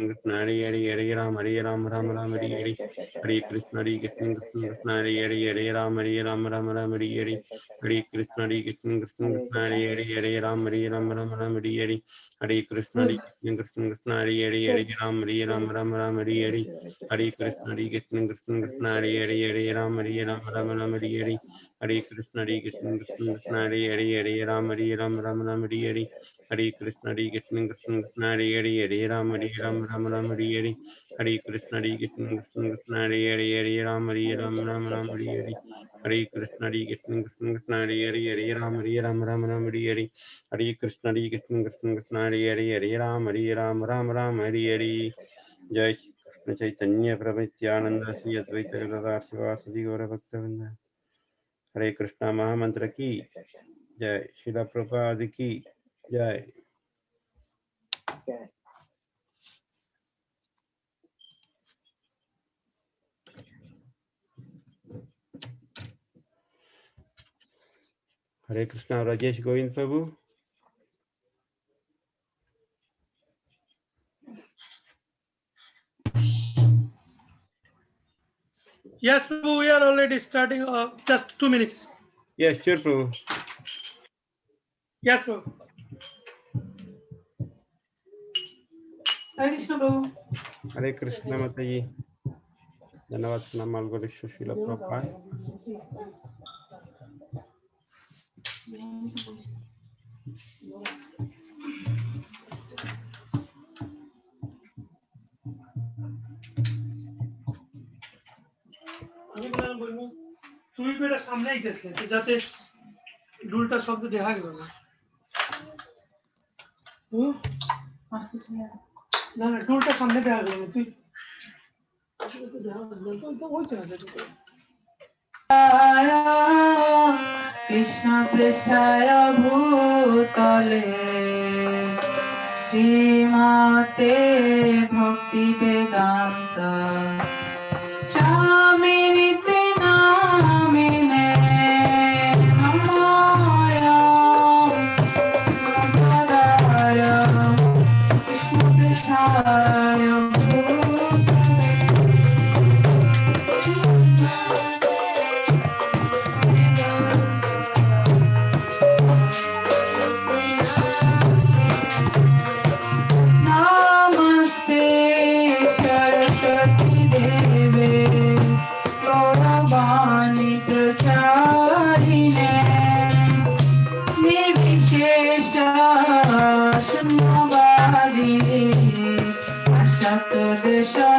Krishna Hare Hare Hare Ram Ram Ram Hare Hare Hare Krishna Krishna Krishna Hare Hare Hare Ram Ram Ram Hare Hare Hare Krishna Krishna Krishna Hare Hare Hare Ram Ram Ram Hare Hare Hare Krishna Krishna Krishna Hare Hare Hare Ram Ram Hare Hare Hare Krishna Krishna Krishna Hare Hare Hare Ram Ram Hare Hare Hare Krishna Krishna Krishna Hare Hare Hare Ram Ram Hare Hare Hare Krishna Krishna Krishna Hare Hare Hare Ram Ram Hare Hare Hare Krishna Krishna Krishna Hare Hare Hare Ram Ram Hare Hare Hare Krishna Krishna Krishna Hare Hare Hare Ram Ram Hare Hare Hare Krishna Krishna Krishna Hare Hare Hare Ram Ram Hare Hare Jai Krishna Chaitanya Prabhu Nityananda Shri Advaita Gadadhar Sivasadi Gaura Bhaktavinda Hare Krishna Mahamantra ki Jai Srila Prabhupada ki Jai Hare Krishna Rajesh Govind Prabhu. Yes, Prabhu, we are already starting. Just 2 minutes. Yes, sure, Prabhu. Yes, Prabhu. Hare Krishna, Prabhu. Hare Krishna Mataji. Dhanavad Namal Garisha Srila Prabhupada. আমি বলবো তুই তো এটা সামনে আইতেছিস যাতে ডুলটা শব্দ দেখা গেল না না না ডুলটা সামনে দেখা গেল না তুই কৃষ্ণ পৃষ্ঠায় ভূতলে শ্রীমতে ভক্তি বেদান্ত স্বামীতে নামিনে নমঃ কৃষ্ণ পৃষ্ঠায় Krishna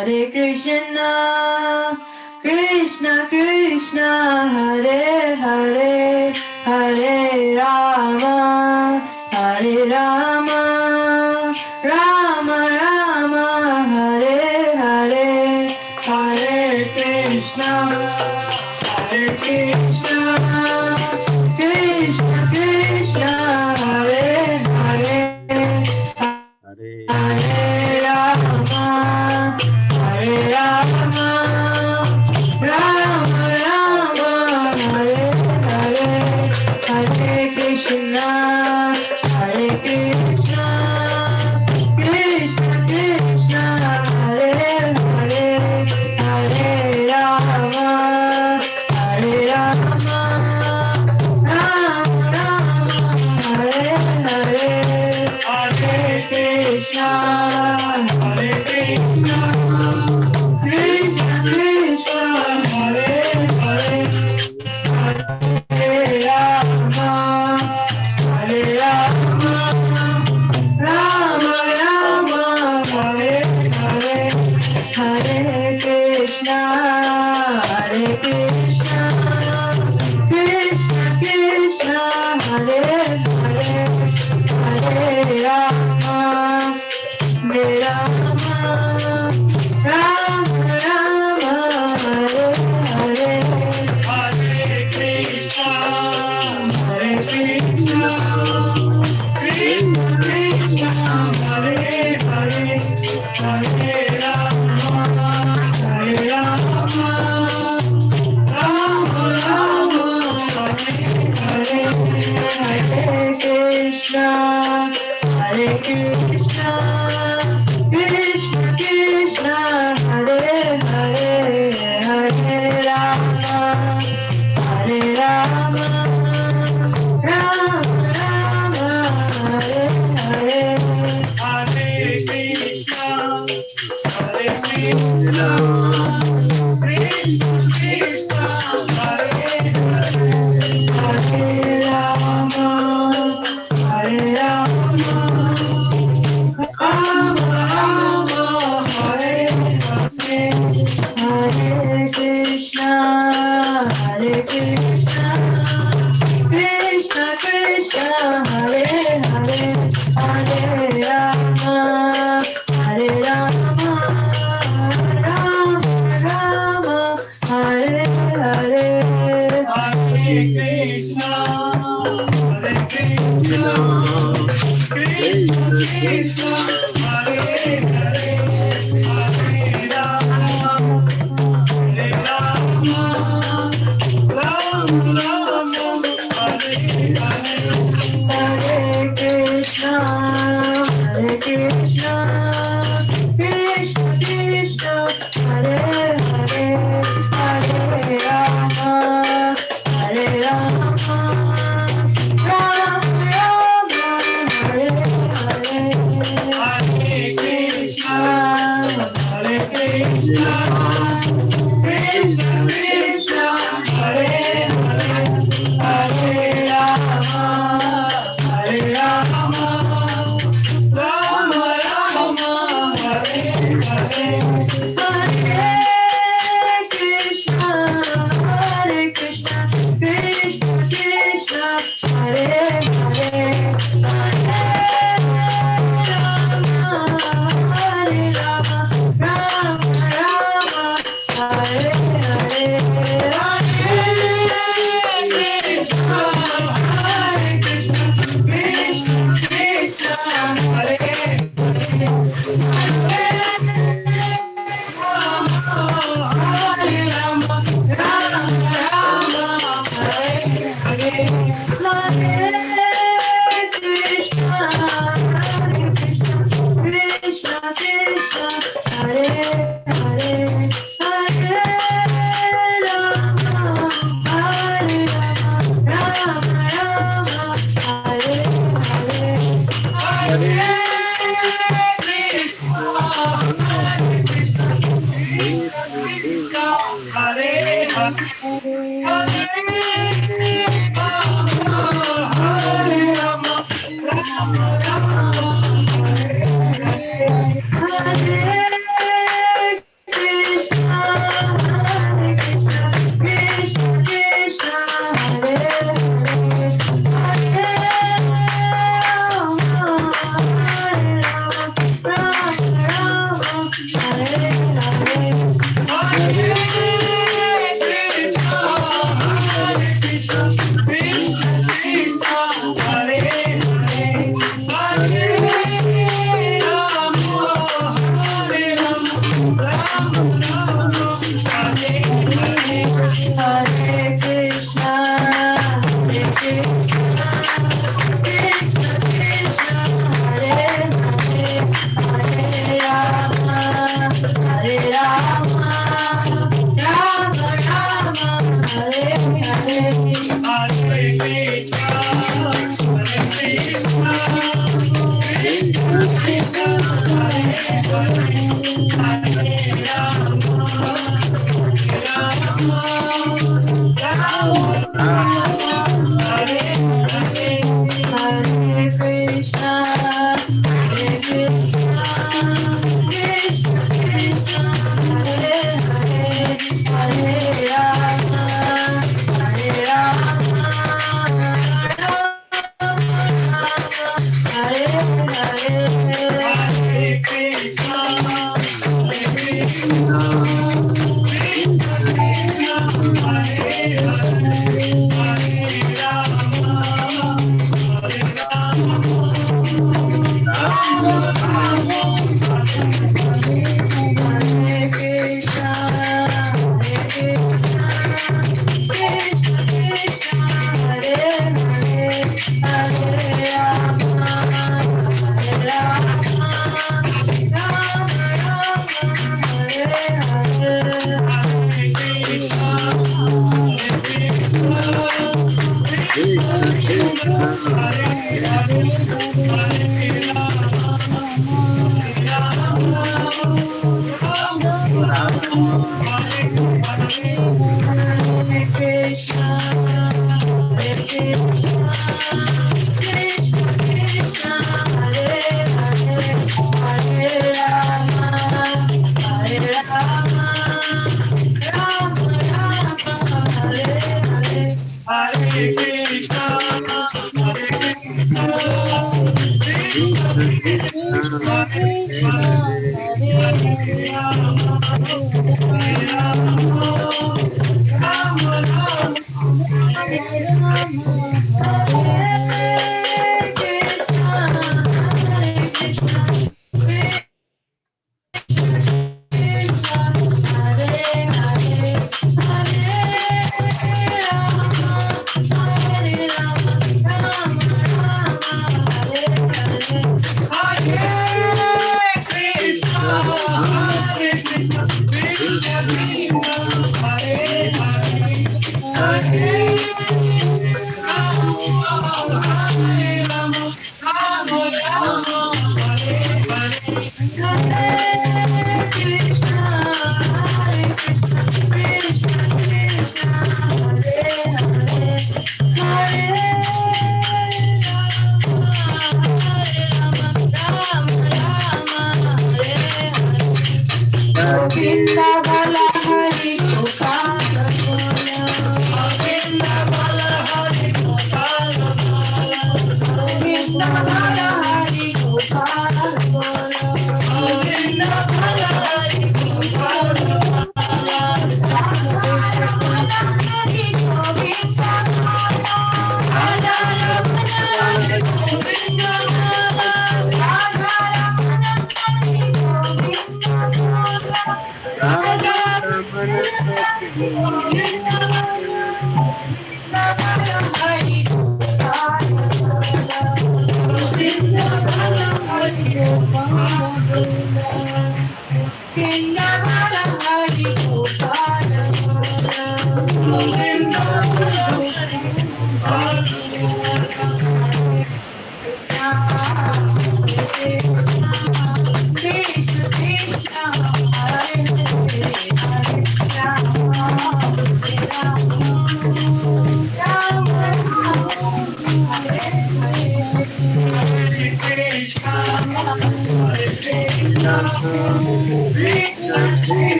Hare Krishna, Krishna Krishna, Hare Hare, Hare Rama, Hare Rama, Rama Rama, Hare Hare, Hare Krishna.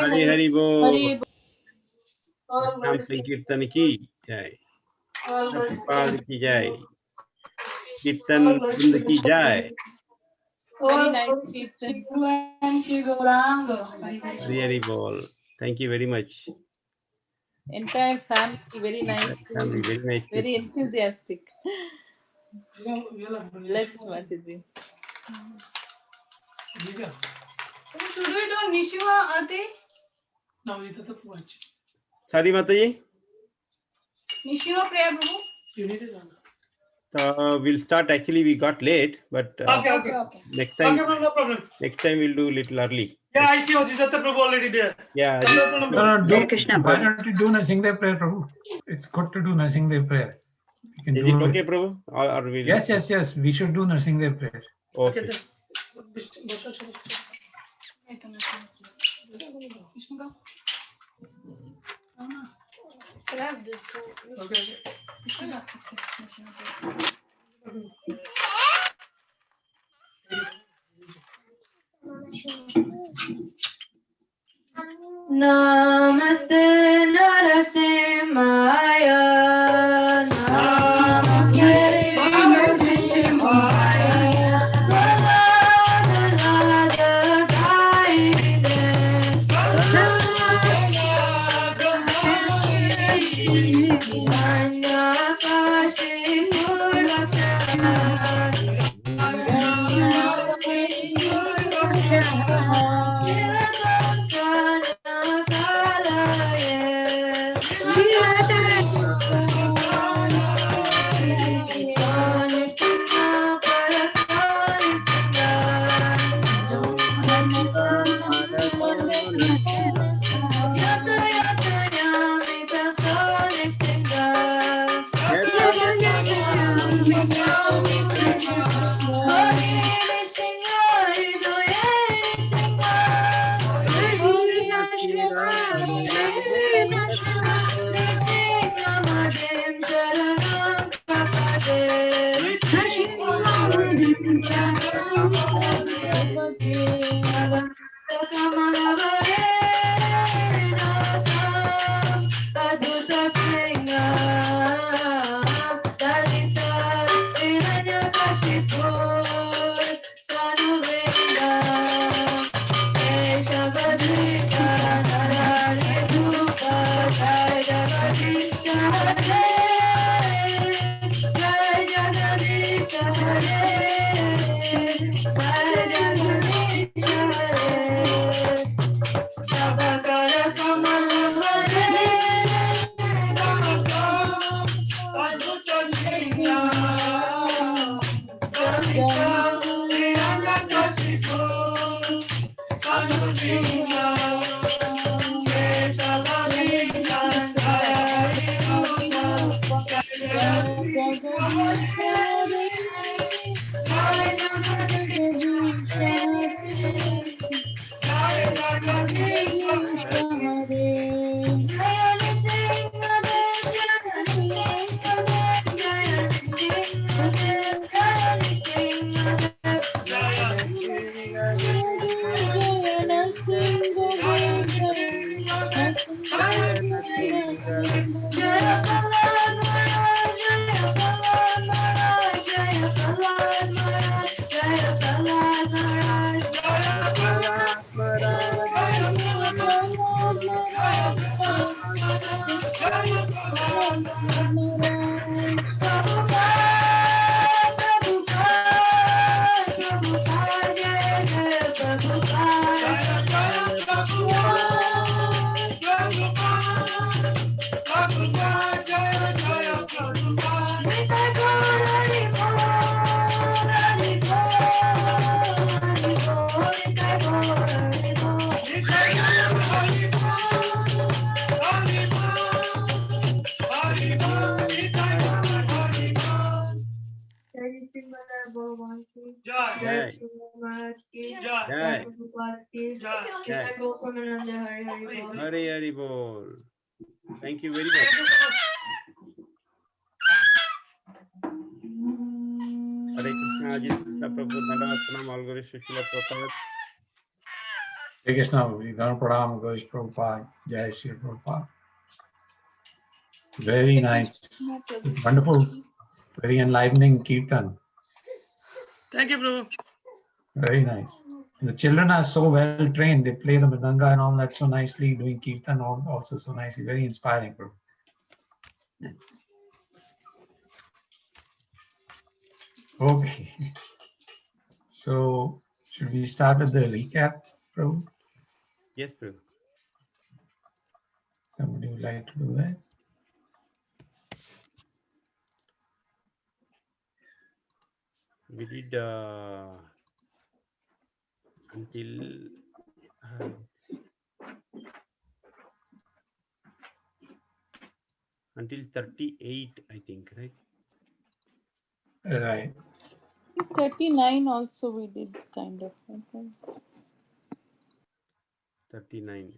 Hari Hari Bol. Hari Nam Sankirtan ki jai. Prabhupada ki jai. Kirtan Vrind ki jai. Very nice Kirtan. Hari Hari Bol. Thank you very much. Entire family very nice. Family, very nice. Very enthusiastic. Blessed Mataji. Should we do Nishiva Arti? Now we have to watch. Sorry, Mataji. Nishiva prayer, Prabhu. You need it. We'll start. Actually, we got late, but Okay. next time, Okay, no problem. next time we'll do little early. Yeah, I see Ajita Prabhu already there. Yeah. Hare Krishna. Why don't you do Narsinghdev prayer, Prabhu? It's good to do Narsinghdev prayer. You can Is do it okay, Prabhu? Or will Yes. We should do Narsinghdev prayer. Okay. Namaste Narasimhaya. Namaste Narasimhaya. Jai. Jai. Hari Hari Bol. Thank you very much. Hare Krishna, Ajita, Prabhu, Dandavat, Pranam, all Guru Srila Prabhupada. Hare Krishna, Guru Pranam, Guru Prabhupada, Jai Shri Prabhupada. Very nice, wonderful, very enlivening kirtan. Thank you, Prabhu. Very nice. The children are so well trained. They play the mridanga and all that so nicely, doing kirtan also so nicely. Very inspiring, bro. Okay. So, should we start with the recap, bro? Yes, Prabhu. Somebody would like to do that? We did until 38, I think, right? Right. 39 also we did kind of. Okay. 39.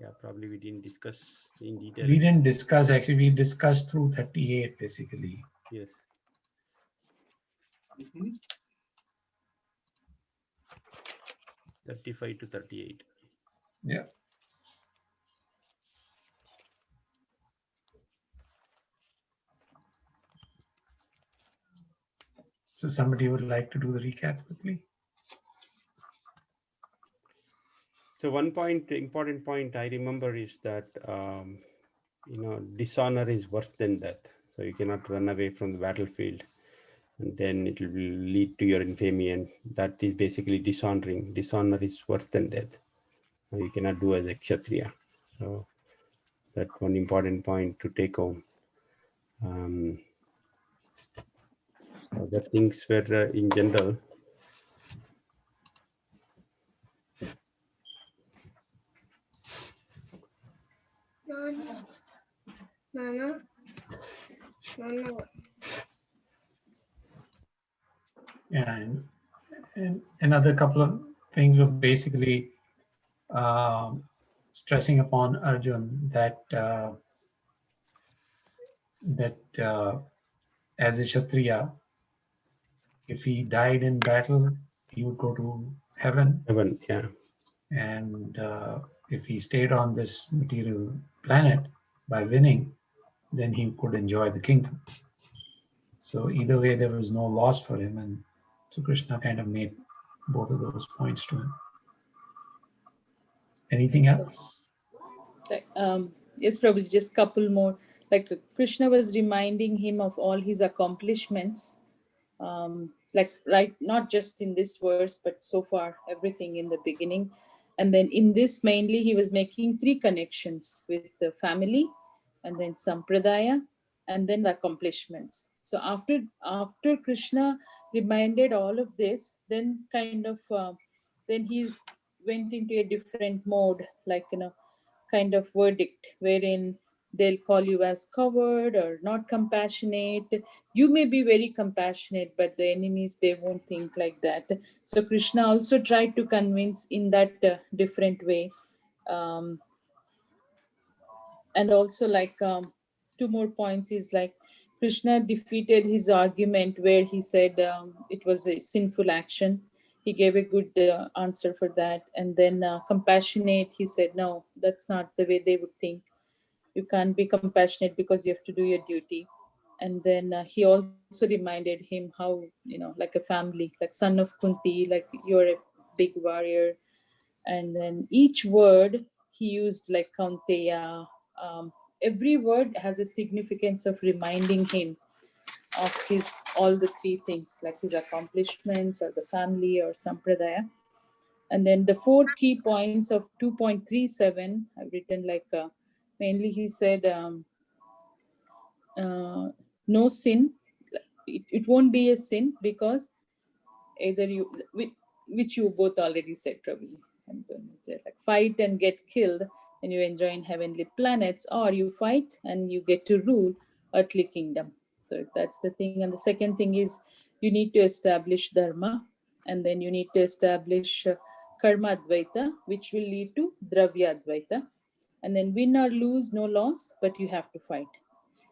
Yeah, probably we didn't discuss in detail. We didn't discuss, actually, we discussed through 38 basically. Yes. 35 to 38. Yeah. So somebody would like to do the recap quickly? So one important point I remember is that, dishonor is worse than death. So you cannot run away from the battlefield, and then it will lead to your infamy, and that is basically dishonoring. Dishonor is worse than death. You cannot do as a Kshatriya. So that's one important point to take home. Other things were in general. No. Yeah, and another couple of things were basically stressing upon Arjun that as a Kshatriya, if he died in battle, he would go to heaven. Heaven, yeah. And if he stayed on this material planet by winning, then he could enjoy the kingdom. So either way, there was no loss for him. And so Krishna kind of made both of those points to him. Anything else? Yes, probably just couple more. Like Krishna was reminding him of all his accomplishments, not just in this verse, but so far everything in the beginning. And then in this mainly he was making three connections with the family, and then Sampradaya, and then the accomplishments. So after Krishna reminded all of this, then kind of then he went into a different mode, like kind of verdict wherein they'll call you as coward or not compassionate. You may be very compassionate, but the enemies, they won't think like that. So Krishna also tried to convince in that different way. And also two more points is like Krishna defeated his argument where he said it was a sinful action. he gave a good answer for that. And then compassionate, he said, no, that's not the way they would think. You can't be compassionate because you have to do your duty. And then he also reminded him how, like a family, like son of Kunti, like you're a big warrior. And then each word he used, like Kaunteya, every word has a significance of reminding him of his all the three things, like his accomplishments or the family or sampradaya. And then the 4 key points of 2.37 I've written, like mainly he said no sin. It won't be a sin because either you, which you both already said, Prabhuji, like fight and get killed and you enjoy in heavenly planets, or you fight and you get to rule earthly kingdom. So that's the thing. And the second thing is you need to establish dharma, and then you need to establish karma advaita, which will lead to dravya advaita. And then win or lose, no loss, but you have to fight.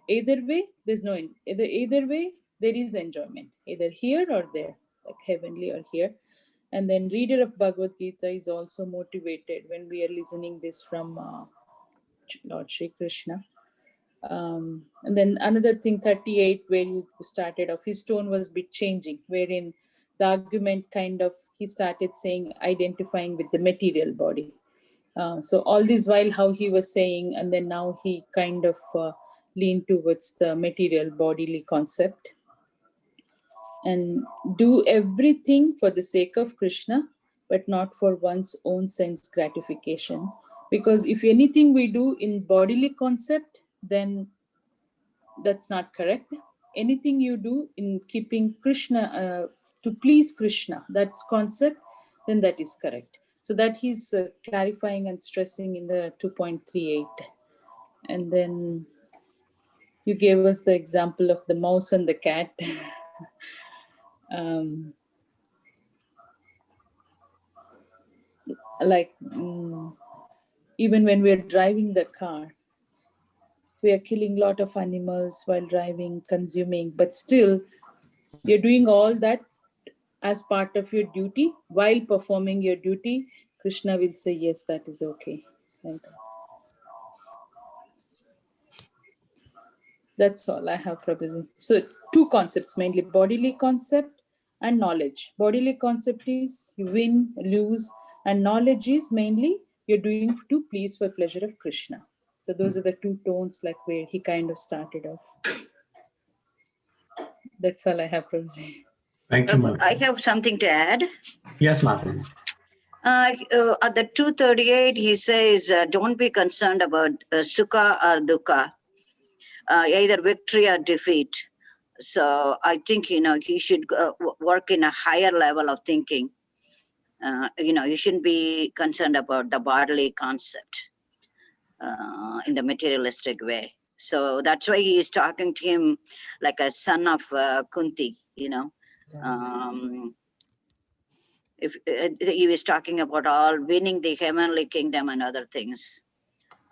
Either way, there's no either way there is enjoyment, either here or there, like heavenly or here. And then reader of Bhagavad Gita is also motivated when we are listening this from Lord Shri Krishna. And then another thing, 38, where you started off, his tone was a bit changing, wherein the argument kind of, he started saying, identifying with the material body. So all this while how he was saying, and then now he kind of leaned towards the material bodily concept. And do everything for the sake of Krishna, but not for one's own sense gratification. Because if anything we do in bodily concept, then that's not correct. Anything you do in keeping Krishna, to please Krishna, that's concept, then that is correct. So that he's clarifying and stressing in the 2.38. And then you gave us the example of the mouse and the cat. Like even when we're driving the car, we are killing a lot of animals while driving, consuming, but still you're doing all that as part of your duty. While performing your duty, Krishna will say, yes, that is okay. And that's all I have, Prabhuji. So 2 concepts, mainly bodily concept and knowledge. Bodily concept is you win, lose, and knowledge is mainly you're doing to please for pleasure of Krishna. So those are the 2 tones, like where he kind of started off. That's all I have, Prabhuji. Thank you, Mata. I have something to add. Yes, Mata. At the 238, he says, don't be concerned about sukha or dukkha, either victory or defeat. So I think, he should work in a higher level of thinking. You shouldn't be concerned about the bodily concept in the materialistic way. So that's why he is talking to him like a son of Kunti, if he was talking about all winning the heavenly kingdom and other things.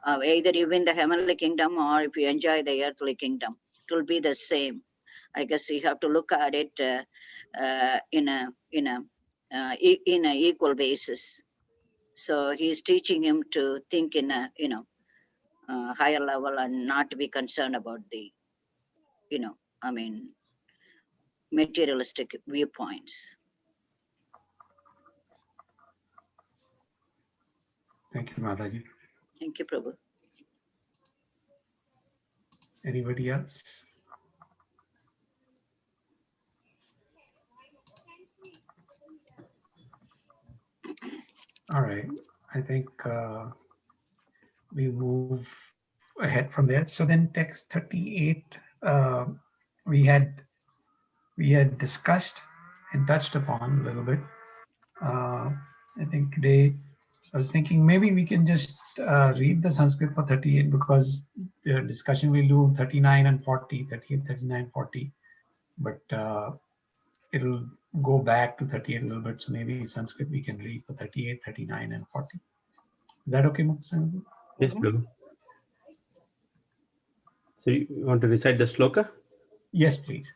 Either you win the heavenly kingdom or if you enjoy the earthly kingdom, it will be the same. I guess you have to look at it in a equal basis. So he's teaching him to think in a higher level and not to be concerned about the materialistic viewpoints. Thank you, Mataji. Thank you, Prabhu. Anybody else? All right. I think we move ahead from there. So then text 38, we had discussed and touched upon a little bit. I think today I was thinking maybe we can just read the Sanskrit for 38 because the discussion we'll do 39 and 40, 38, 39, 40. But it'll go back to 38 a little bit. So maybe Sanskrit we can read for 38, 39 and 40. Is that okay, Mukta? Yes, Prabhu. So you want to recite the sloka? Yes, please.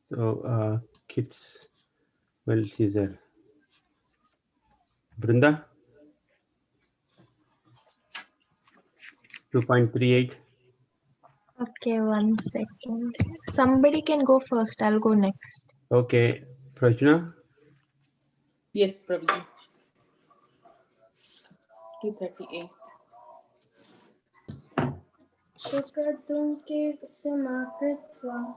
So kids, well, she's a Brinda? 2.38. Okay, 1 second. Somebody can go first. I'll go next. Okay. Prajna? Yes, Prabhu. 238. Shukadunke samakritva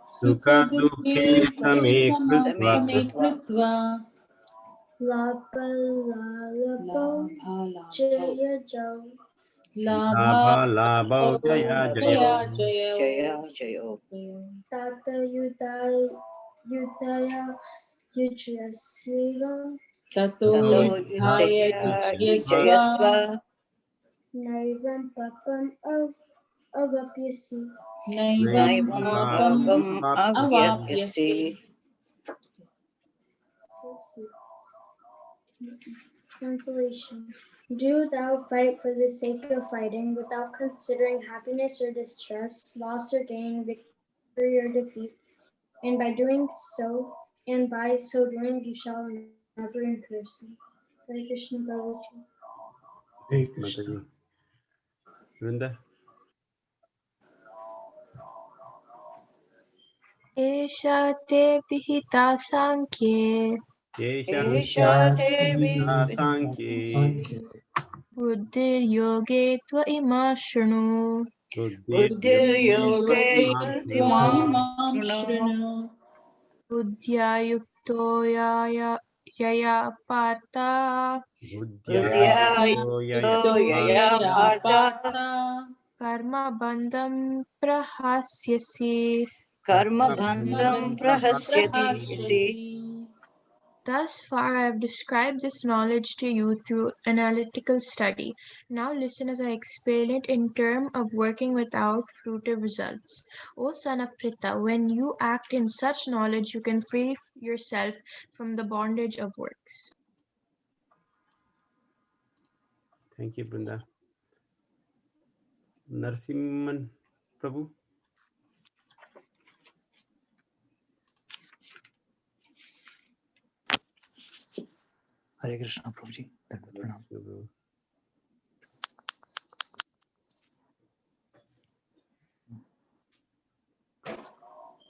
Sukha dukhe same krutva. Same krutva labhalabho jaya jau Labha labha jaya jaya. Jaya Jaya. tata yudaya yujyasliva Tato Tato yudhaya Yudhaya yujyasva Yujyasva. naivam papam avapyasi. naivam Naivam papam papam avavyasi. avyapyasi. Translation. Do thou fight for the sake of fighting without considering happiness or distress, loss or gain, victory or defeat, and by so doing you shall never incur sin. Hare Krishna Prabhu. Hare Krishna. Mataji. Brinda? Esha te vihita sankhye Esha devi Sankhe buddhir yoge tva ima shrunu. buddhir yoge imam Imam shrunu. Shrinu. Buddhya yukto yaya partha Buddhya yukto yaya partha karma bandham prahasyasi. karma bandham prahasyati. Thus far, I have described this knowledge to you through analytical study. Now listen as I explain it in terms of working without fruitive results. O son of Pritha, when you act in such knowledge, you can free yourself from the bondage of works. Thank you, Brinda. Narsimhan Prabhu? Hare Krishna Prabhuji. Pranam.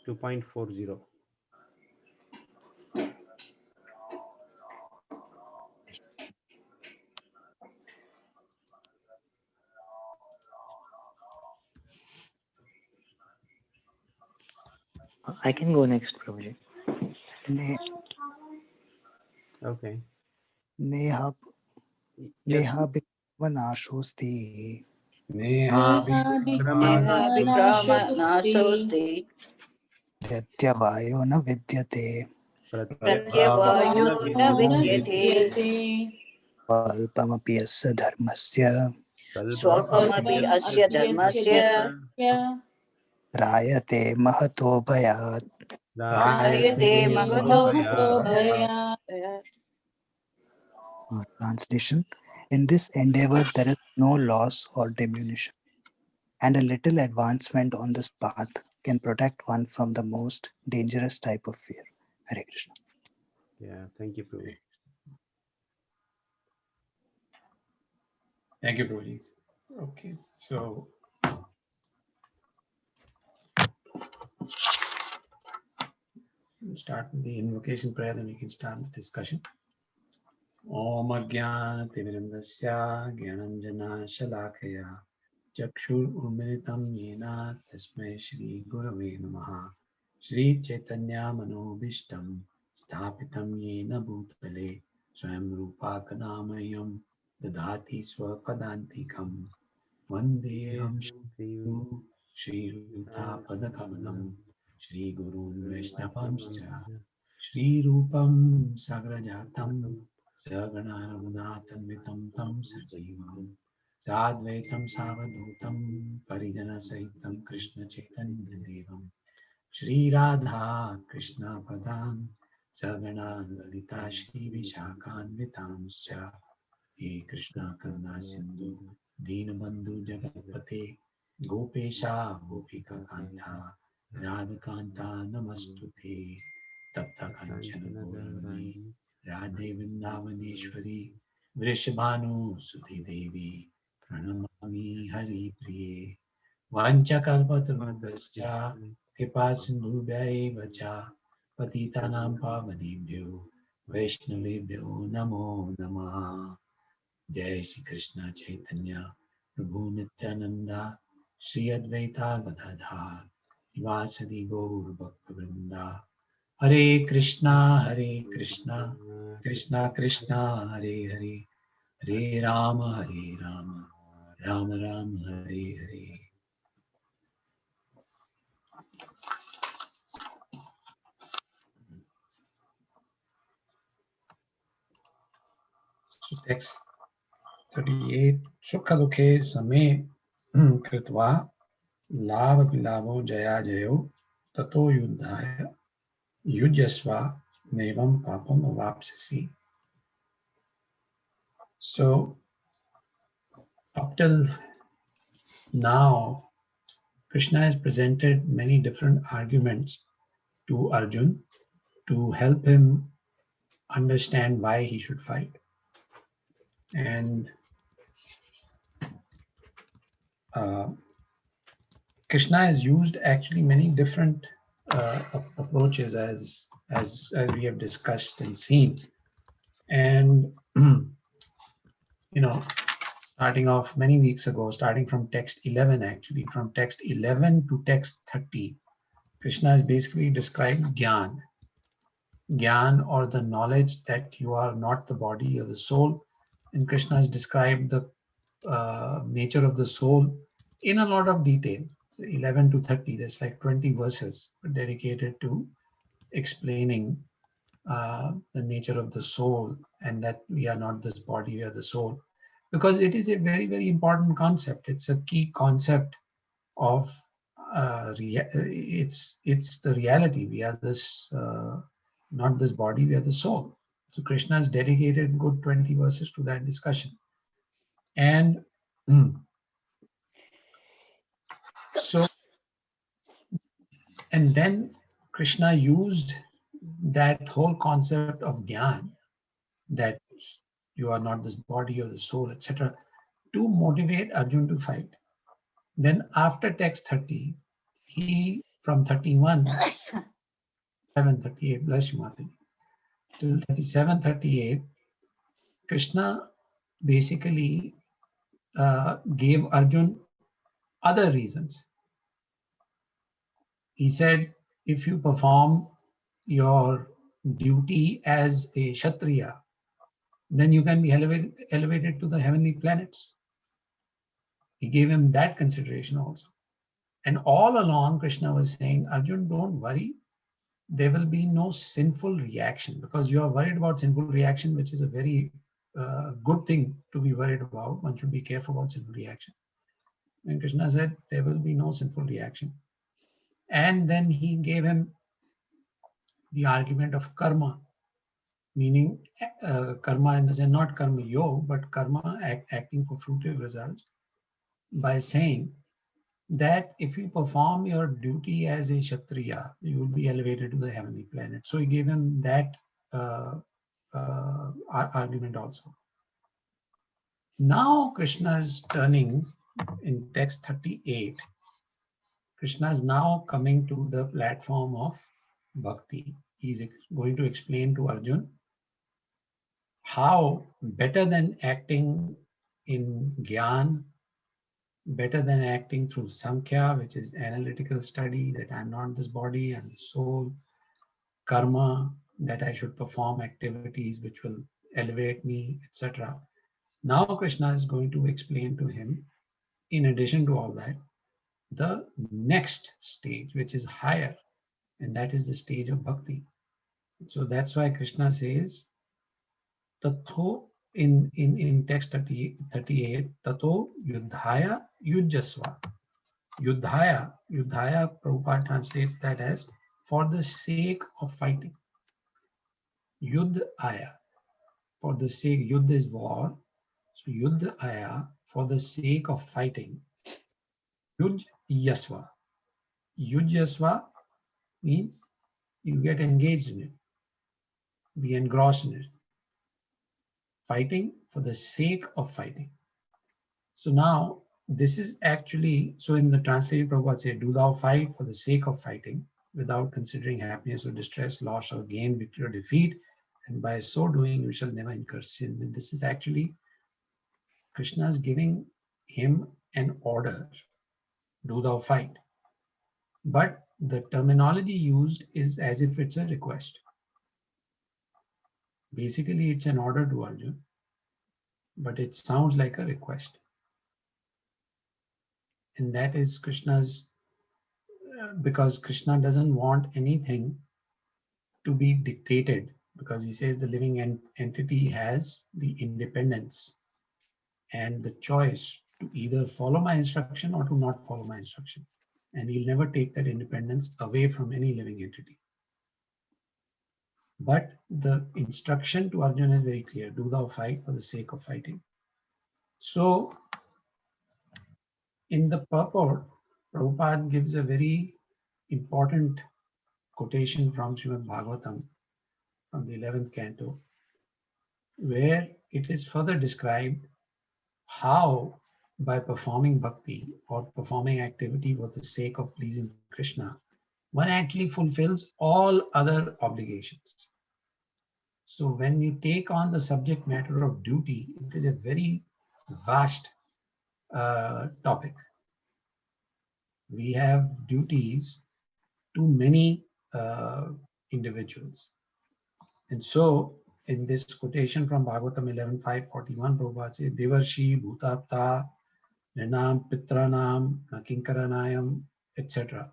2.40. I can go next, Prabhuji. Okay. Neha Yes. Bhikvanashosti Neha Neha vikrama nasosti Pratyavayo na vidyate pratyavayo na vidyate Palpamapi yasya dharmasya swalpamapi asya dharmasya Rayate mahato bhayat. Rayate mahato Bhaya. Translation. In this endeavor, there is no loss or diminution, and a little advancement on this path can protect one from the most dangerous type of fear. Hare Krishna. Yeah, thank you, Prabhu. Thank you, Prabhuji. Okay, so we'll start with the invocation prayer, then we can start the discussion. Om Ajnana Timirandasya Gyananjana Shalakaya Chakshur Umilitam Yena Tasmai Shri Gurave Namaha Shri Chaitanya Manobishtam Sthapitam Yena Bhutale Swayam Rupa Kadamayam Dadhati Swapadantikam Vandeham Shri Ruta Padakamanam Shri Gurun Vaishnavamscha Shri Rupam Sagrajatam Sagana Raghunathanvitam Tam Sajivam Sadvaitam Savadutam Parijana Sahitam Krishna Chaitanya Devam Shri Radha Krishna Padam Sagana Lalita Shri Vishakhanvitamscha He Krishna Karuna Sindhu Dinabandhu Jagatpate Gopesha Gopika Kanta Radhakanta Namastute Tapta Kanchana Gaurani Radhe Vrindavaneshwari Vrishabhanu Suti Devi Pranamami Hari Priye Vanchakalpatarubhascha Kripasindhubhaiva cha Patitanam Pavanebhyo Vaishnavebhyo Namo Namaha. Jai Shri Krishna Chaitanya Prabhu Nityananda Shri Advaita Gadadhar Vasadi Gaur Bhaktivinoda. Hare Krishna Krishna Krishna Hare Hare Hare Rama Rama Rama Hare Hare. So text 38. Sukha same kritva lava vilavo jaya jayo tato yuddhaya yujyasva nevam papam avapsasi. So up till now, Krishna has presented many different arguments to Arjun to help him understand why he should fight. And Krishna has used actually many different approaches as we have discussed and seen. And starting off many weeks ago, starting from text 11, actually, from text 11 to text 30, Krishna has basically described Gyan, or the knowledge that you are not the body or the soul. And Krishna has described the nature of the soul in a lot of detail. So 11 to 30, there's like 20 verses dedicated to explaining the nature of the soul, and that we are not this body, we are the soul. Because it is a very, very important concept. It's a key concept of it's the reality. We are this, not this body, we are the soul. So Krishna has dedicated good 20 verses to that discussion. And so, and then Krishna used that whole concept of Gyan, that you are not this body or the soul, etc., to motivate Arjun to fight. Then after text 30, he, from 31, 38, bless you, Mataji, till 37, 38, Krishna basically gave Arjun other reasons. He said, if you perform your duty as a Kshatriya, then you can be elevated to the heavenly planets. He gave him that consideration also. And all along, Krishna was saying, Arjun, don't worry. There will be no sinful reaction, because you are worried about sinful reaction, which is a very good thing to be worried about. One should be careful about sinful reaction. And Krishna said, there will be no sinful reaction. And then he gave him the argument of karma, meaning karma in the sense, not karma yoga, but karma acting for fruitive results, by saying that if you perform your duty as a Kshatriya, you will be elevated to the heavenly planet. So he gave him that argument also. Now Krishna is turning in text 38. Krishna is now coming to the platform of bhakti. He's going to explain to Arjun how, better than acting in Gyan, better than acting through Sankhya, which is analytical study, that I'm not this body, I'm the soul, karma, that I should perform activities which will elevate me, etc. Now Krishna is going to explain to him, in addition to all that, the next stage, which is higher, and that is the stage of bhakti. So that's why Krishna says, Tatho, in text 38, Tato Yudhaya Yujasva. Yudhaya, Prabhupada translates that as for the sake of fighting. Yudhaya, for the sake, Yudh is war. So Yudhaya, for the sake of fighting. Yuj Yasva. Yuj Yasva means you get engaged in it, be engrossed in it. fighting for the sake of fighting. So now this is actually, so in the translation, Prabhupada said, do thou fight for the sake of fighting without considering happiness or distress, loss or gain, victory or defeat. And by so doing, you shall never incur sin. And this is actually Krishna is giving him an order, do thou fight. But the terminology used is as if it's a request. Basically, it's an order to Arjuna, but it sounds like a request. And that is Krishna's, because Krishna doesn't want anything to be dictated, because he says the living entity has the independence and the choice to either follow my instruction or to not follow my instruction. And he'll never take that independence away from any living entity. But the instruction to Arjuna is very clear, do thou fight for the sake of fighting. So in the purport, Prabhupada gives a very important quotation from Srimad Bhagavatam from the 11th canto, where it is further described how by performing bhakti or performing activity for the sake of pleasing Krishna, one actually fulfills all other obligations. So when you take on the subject matter of duty, it is a very vast topic. We have duties to many individuals. And so in this quotation from Bhagavatam 11.5.41, Prabhupada says, Devarshi, Bhutapta, Nrinam, Pitranam, Nakinkaranayam, etc.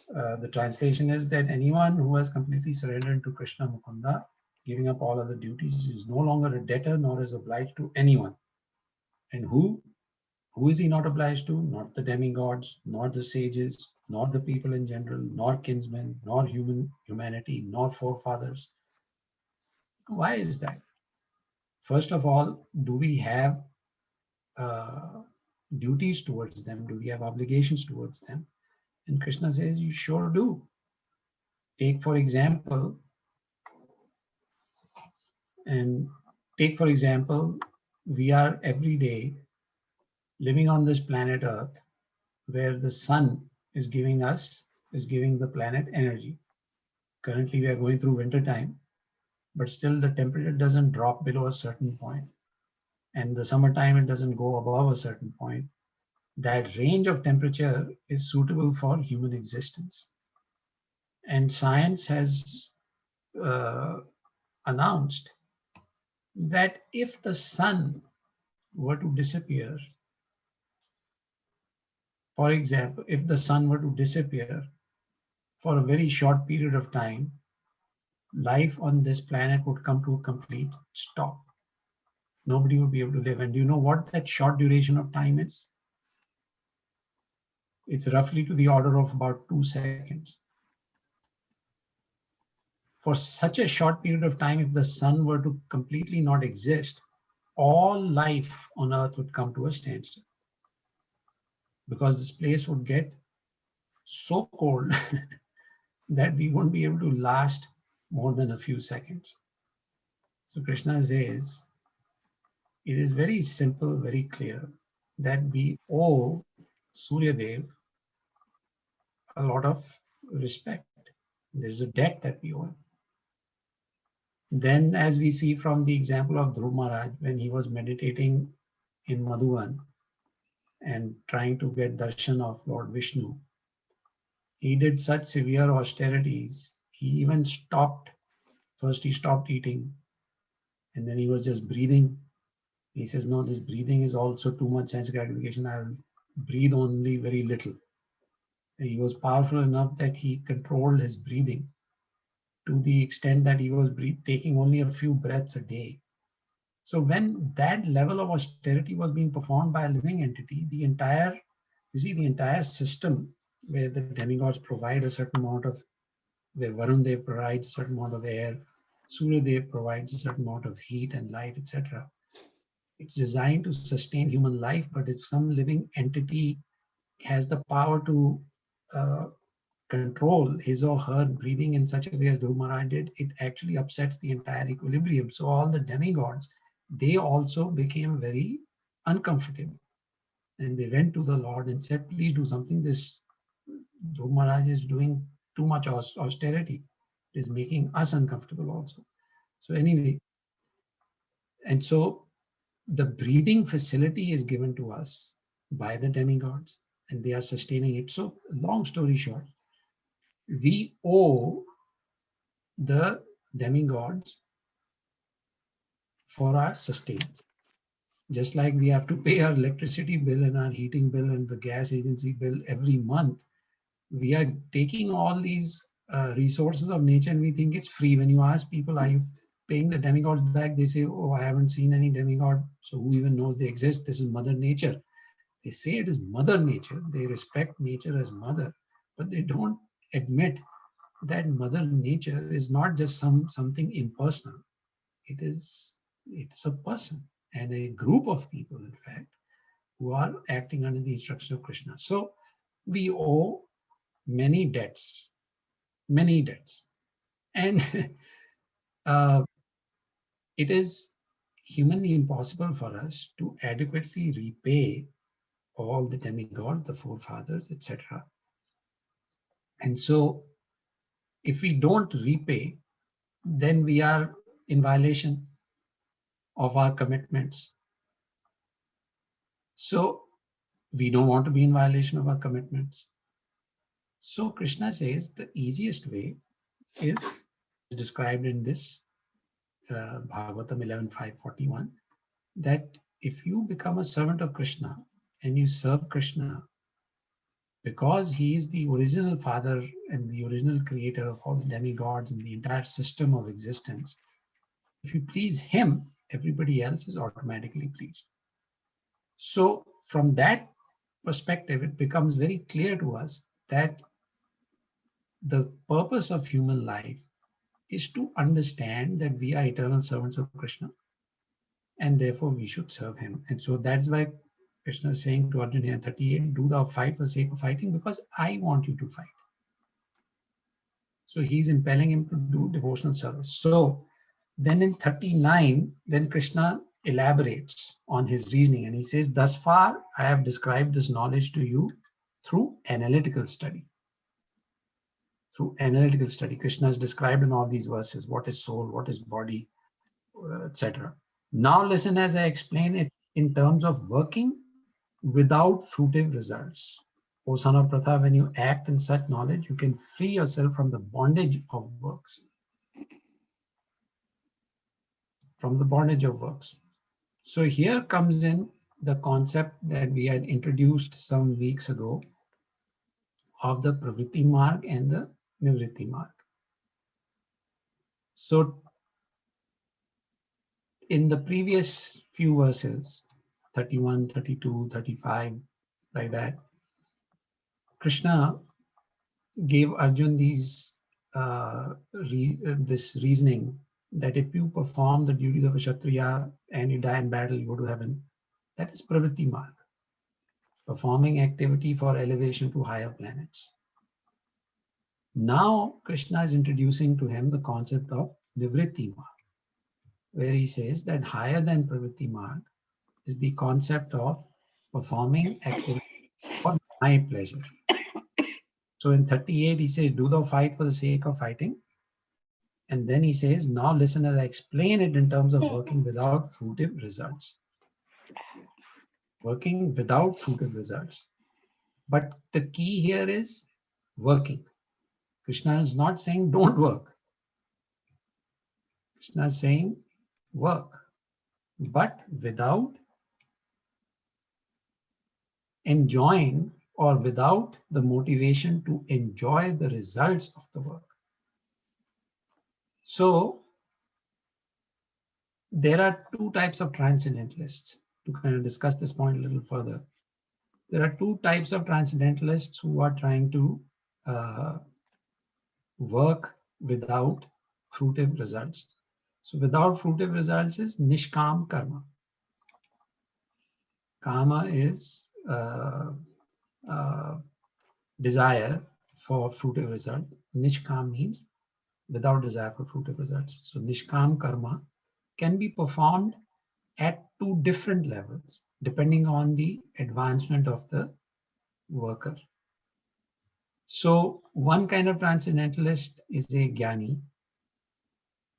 The translation is that anyone who has completely surrendered to Krishna Mukunda, giving up all other duties, is no longer a debtor nor is obliged to anyone. And who is he not obliged to? Not the demigods, nor the sages, nor the people in general, nor kinsmen, nor humanity, nor forefathers. Why is that? First of all, do we have duties towards them? Do we have obligations towards them? And Krishna says, you sure do. Take for example, we are every day living on this planet Earth, where the sun is giving the planet energy. Currently, we are going through winter time, but still the temperature doesn't drop below a certain point. And the summertime, it doesn't go above a certain point. That range of temperature is suitable for human existence. And science has announced that if the sun were to disappear, for example, if the sun were to disappear for a very short period of time, life on this planet would come to a complete stop. Nobody would be able to live. And do you know what that short duration of time is? It's roughly to the order of about 2 seconds. For such a short period of time, if the sun were to completely not exist, all life on Earth would come to a standstill, because this place would get so cold that we won't be able to last more than a few seconds. So Krishna says, it is very simple, very clear that we owe Surya Dev a lot of respect. There's a debt that we owe him. Then, as we see from the example of Dhruv Maharaj, when he was meditating in Madhuvan and trying to get darshan of Lord Vishnu, he did such severe austerities. He even stopped. First, he stopped eating, and then he was just breathing. He says, no, this breathing is also too much sense gratification. I'll breathe only very little. He was powerful enough that he controlled his breathing to the extent that he was taking only a few breaths a day. So when that level of austerity was being performed by a living entity, the entire system where the demigods provide a certain amount of, where Varun Dev provides a certain amount of air, Surya Dev provides a certain amount of heat and light, etc. It's designed to sustain human life, but if some living entity has the power to control his or her breathing in such a way as Dhruv Maharaj did, it actually upsets the entire equilibrium. So all the demigods they also became very uncomfortable. And they went to the Lord and said, please do something. This Dhruv Maharaj is doing too much austerity. It is making us uncomfortable also. So anyway, and so the breeding facility is given to us by the demigods, and they are sustaining it. So long story short, we owe the demigods for our sustenance. Just like we have to pay our electricity bill and our heating bill and the gas agency bill every month, we are taking all these resources of nature and we think it's free. When you ask people, are you paying the demigods back? They say, oh, I haven't seen any demigod, so who even knows they exist? This is Mother Nature. They say it is Mother Nature. They respect nature as mother, but they don't admit that Mother Nature is not just something impersonal. It's a person and a group of people, in fact, who are acting under the instruction of Krishna. So we owe many debts, and it is humanly impossible for us to adequately repay all the demigods, the forefathers, etc. And so if we don't repay, then we are in violation of our commitments. So we don't want to be in violation of our commitments. So Krishna says the easiest way is described in this Bhagavatam 11.5.41, that if you become a servant of Krishna and you serve Krishna, because he is the original father and the original creator of all the demigods and the entire system of existence, if you please him, everybody else is automatically pleased. So from that perspective, it becomes very clear to us that the purpose of human life is to understand that we are eternal servants of Krishna, and therefore we should serve him. And so that's why Krishna is saying to Arjuna in 38, do thou fight for the sake of fighting, because I want you to fight. So he's impelling him to do devotional service. So then in 39, then Krishna elaborates on his reasoning, and he says, thus far I have described this knowledge to you through analytical study. Through analytical study, Krishna is described in all these verses, what is soul, what is body, etc. Now listen as I explain it in terms of working without fruitive results. O son of Pratha, when you act in such knowledge, you can free yourself from the bondage of works. From the bondage of works. So here comes in the concept that we had introduced some weeks ago of the Pravritti Marg and the Nivritti Marg. So in the previous few verses, 31, 32, 35, like that, Krishna gave Arjun these this reasoning that if you perform the duties of a Kshatriya and you die in battle, you go to heaven. That is Pravritti Marg, performing activity for elevation to higher planets. Now Krishna is introducing to him the concept of Nivritti Marg, where he says that higher than Pravritti Marg is the concept of performing activity for my pleasure. So in 38, he says, do thou fight for the sake of fighting. And then he says, now listen as I explain it in terms of working without fruitive results. Working without fruitive results. But the key here is working. Krishna is not saying don't work. Krishna is saying work, but without enjoying or without the motivation to enjoy the results of the work. So there are two types of transcendentalists. To kind of discuss this point a little further, there are two types of transcendentalists who are trying to work without fruitive results. So without fruitive results is nishkam karma. Kama is desire for fruitive result. Nishkam means without desire for fruitive results. So nishkam karma can be performed at two different levels, depending on the advancement of the worker. So one kind of transcendentalist is a Jnani.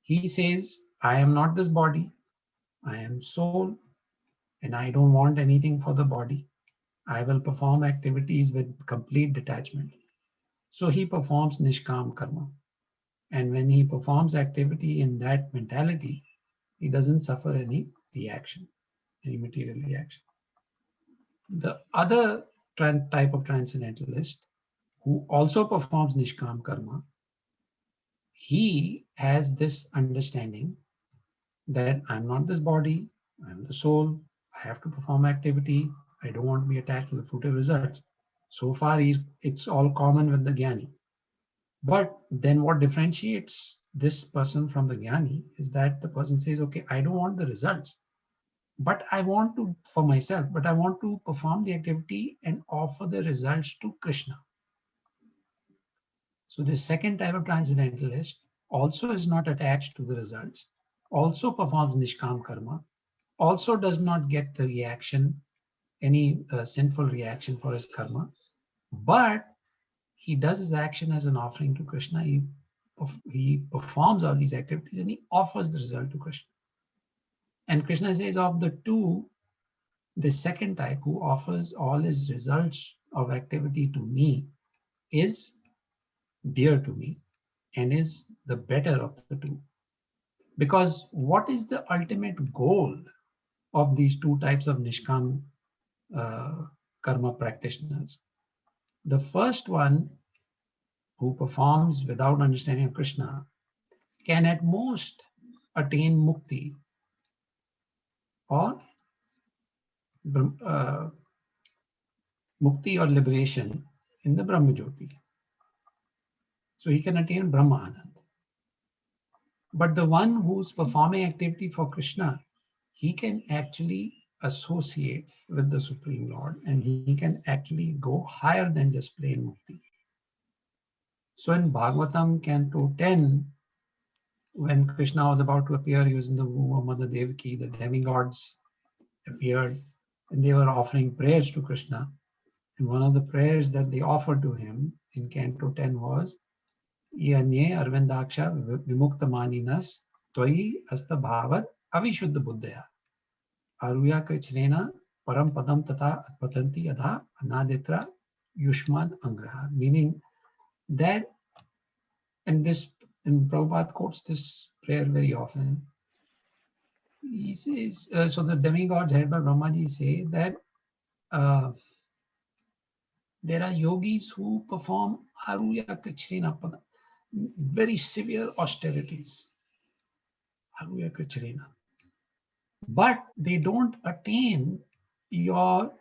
He says, I am not this body, I am soul, and I don't want anything for the body. I will perform activities with complete detachment. So he performs Nishkam Karma. And when he performs activity in that mentality, he doesn't suffer any reaction, any material reaction. The other type of transcendentalist who also performs Nishkam Karma, he has this understanding that I'm not this body, I'm the soul, I have to perform activity, I don't want to be attached to the fruitive results. So far, it's all common with the Jnani. But then what differentiates this person from the Jnani is that the person says, okay, I don't want the results, but I want to, for myself, but I want to perform the activity and offer the results to Krishna. So the second type of transcendentalist also is not attached to the results, also performs Nishkam Karma, also does not get the reaction, any sinful reaction for his karma, but he does his action as an offering to Krishna. He performs all these activities and he offers the result to Krishna. And Krishna says of the two, the second type who offers all his results of activity to me is dear to me and is the better of the two. Because what is the ultimate goal of these two types of Nishkam karma practitioners? The first one, who performs without understanding of Krishna, can at most attain mukti or mukti or liberation in the Brahma Jyoti. So he can attain Brahma Anand. But the one who's performing activity for Krishna, he can actually associate with the Supreme Lord and he can actually go higher than just plain mukti. So in Bhagavatam, Canto 10, when Krishna was about to appear, he was in the womb of Mother Devaki, the demigods appeared and they were offering prayers to Krishna. And one of the prayers that they offered to him in Canto 10 was, Yanye Arvindaksha Vimukta Maninas Twai Asta Bhavat Avishuddha Buddhaya Aruya Krichrena Param Padam Tata Patanti Adha Anaditra Yushmad Angraha. Meaning that, and this, and Prabhupada quotes this prayer very often. He says, so the demigods headed by Brahmaji say that there are yogis who perform Aruya Krichrena Padam, very severe austerities, Aruya Krichrena. But they don't attain your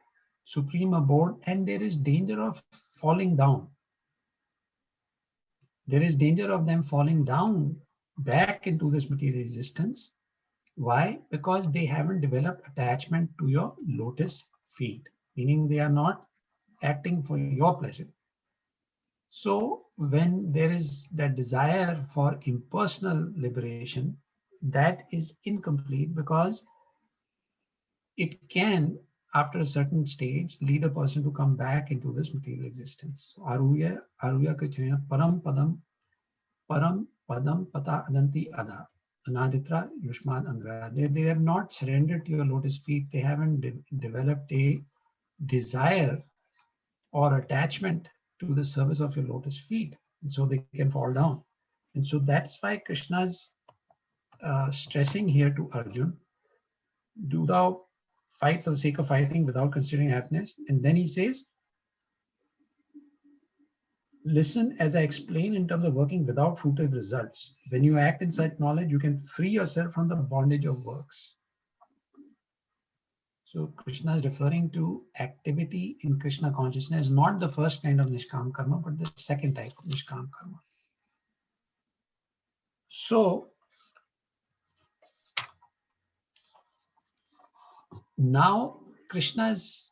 supreme abode and there is danger of falling down. There is danger of them falling down back into this material existence. Why? Because they haven't developed attachment to your lotus feet, meaning they are not acting for your pleasure. So when there is that desire for impersonal liberation, that is incomplete because it can, after a certain stage, lead a person to come back into this material existence. Aruya Krichrena Param Padam Pata Adanti Adha Anaditra Yushman Angra. They have not surrendered to your lotus feet. They haven't developed a desire or attachment to the service of your lotus feet. And so they can fall down. And so that's why Krishna's stressing here to Arjun, do thou fight for the sake of fighting without considering happiness. And then he says, listen as I explain in terms of working without fruitive results. When you act in such knowledge, you can free yourself from the bondage of works. So Krishna is referring to activity in Krishna consciousness, not the first kind of Nishkam Karma, but the second type of Nishkam Karma. So now Krishna's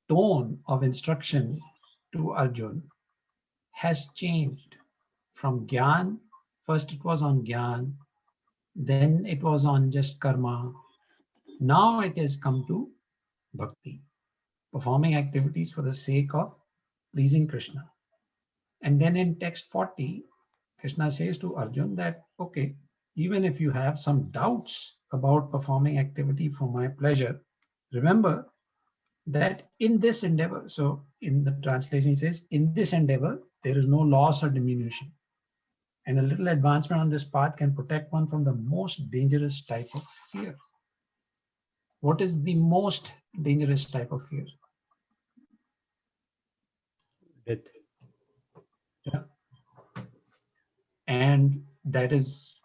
tone of instruction to Arjun has changed from Gyan. First it was on Gyan, then it was on just karma. Now it has come to bhakti, performing activities for the sake of pleasing Krishna. And then in text 40, Krishna says to Arjun that, okay, even if you have some doubts about performing activity for my pleasure, remember that in this endeavor, so in the translation it says, in this endeavor, there is no loss or diminution. And a little advancement on this path can protect one from the most dangerous type of fear. What is the most dangerous type of fear? Death. Yeah. And that is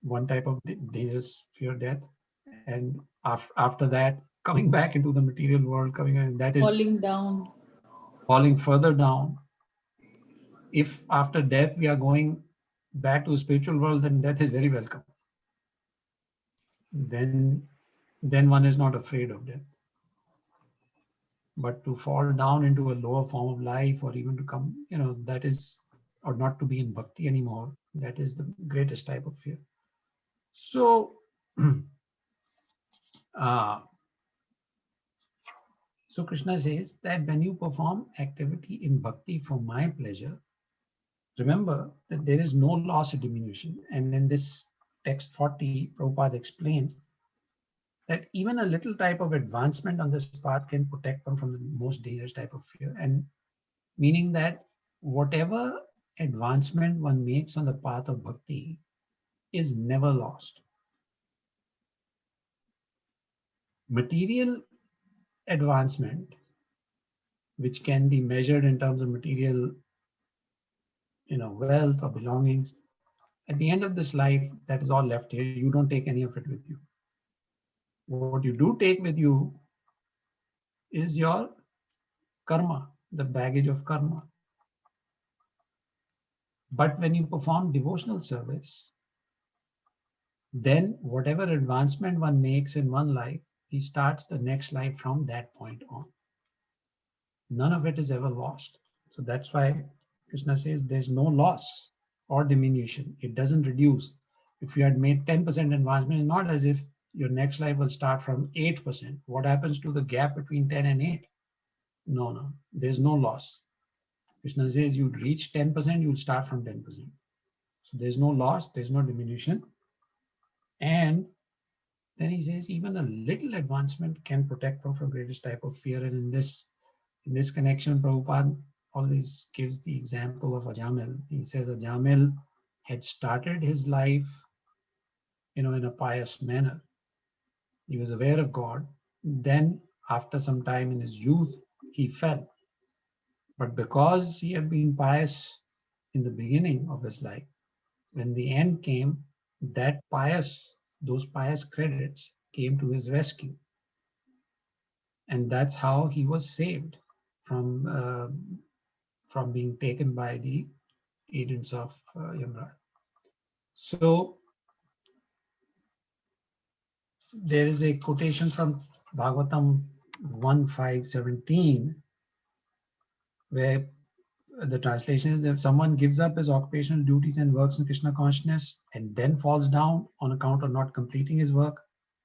one type of dangerous fear, death. And after that, coming back into the material world, coming in, that is Falling down. falling further down. If after death we are going back to the spiritual world, then death is very welcome. Then one is not afraid of death. But to fall down into a lower form of life, or even to come, that is, or not to be in bhakti anymore, that is the greatest type of fear. So, so Krishna says that when you perform activity in bhakti for my pleasure, remember that there is no loss or diminution. And in this text 40, Prabhupada explains that even a little type of advancement on this path can protect one from the most dangerous type of fear. And meaning that whatever advancement one makes on the path of bhakti is never lost. Material advancement, which can be measured in terms of material, wealth or belongings, at the end of this life, that is all left here. You don't take any of it with you. What you do take with you is your karma, the baggage of karma. But when you perform devotional service, then whatever advancement one makes in one life, he starts the next life from that point on. None of it is ever lost. So that's why Krishna says there's no loss or diminution. It doesn't reduce. If you had made 10% advancement, it's not as if your next life will start from 8%. What happens to the gap between 10 and 8? No, there's no loss. Krishna says you'd reach 10%, you'll start from 10%. So there's no loss, there's no diminution. And then he says even a little advancement can protect from the greatest type of fear. And in this connection, Prabhupada always gives the example of Ajamil. He says Ajamil had started his life, in a pious manner. He was aware of God. Then after some time in his youth, he fell. But because he had been pious in the beginning of his life, when the end came, those pious credits came to his rescue. And that's how he was saved from being taken by the agents of Yamraj. So there is a quotation from Bhagavatam 1.5.17 where the translation is, if someone gives up his occupational duties and works in Krishna consciousness and then falls down on account of not completing his work,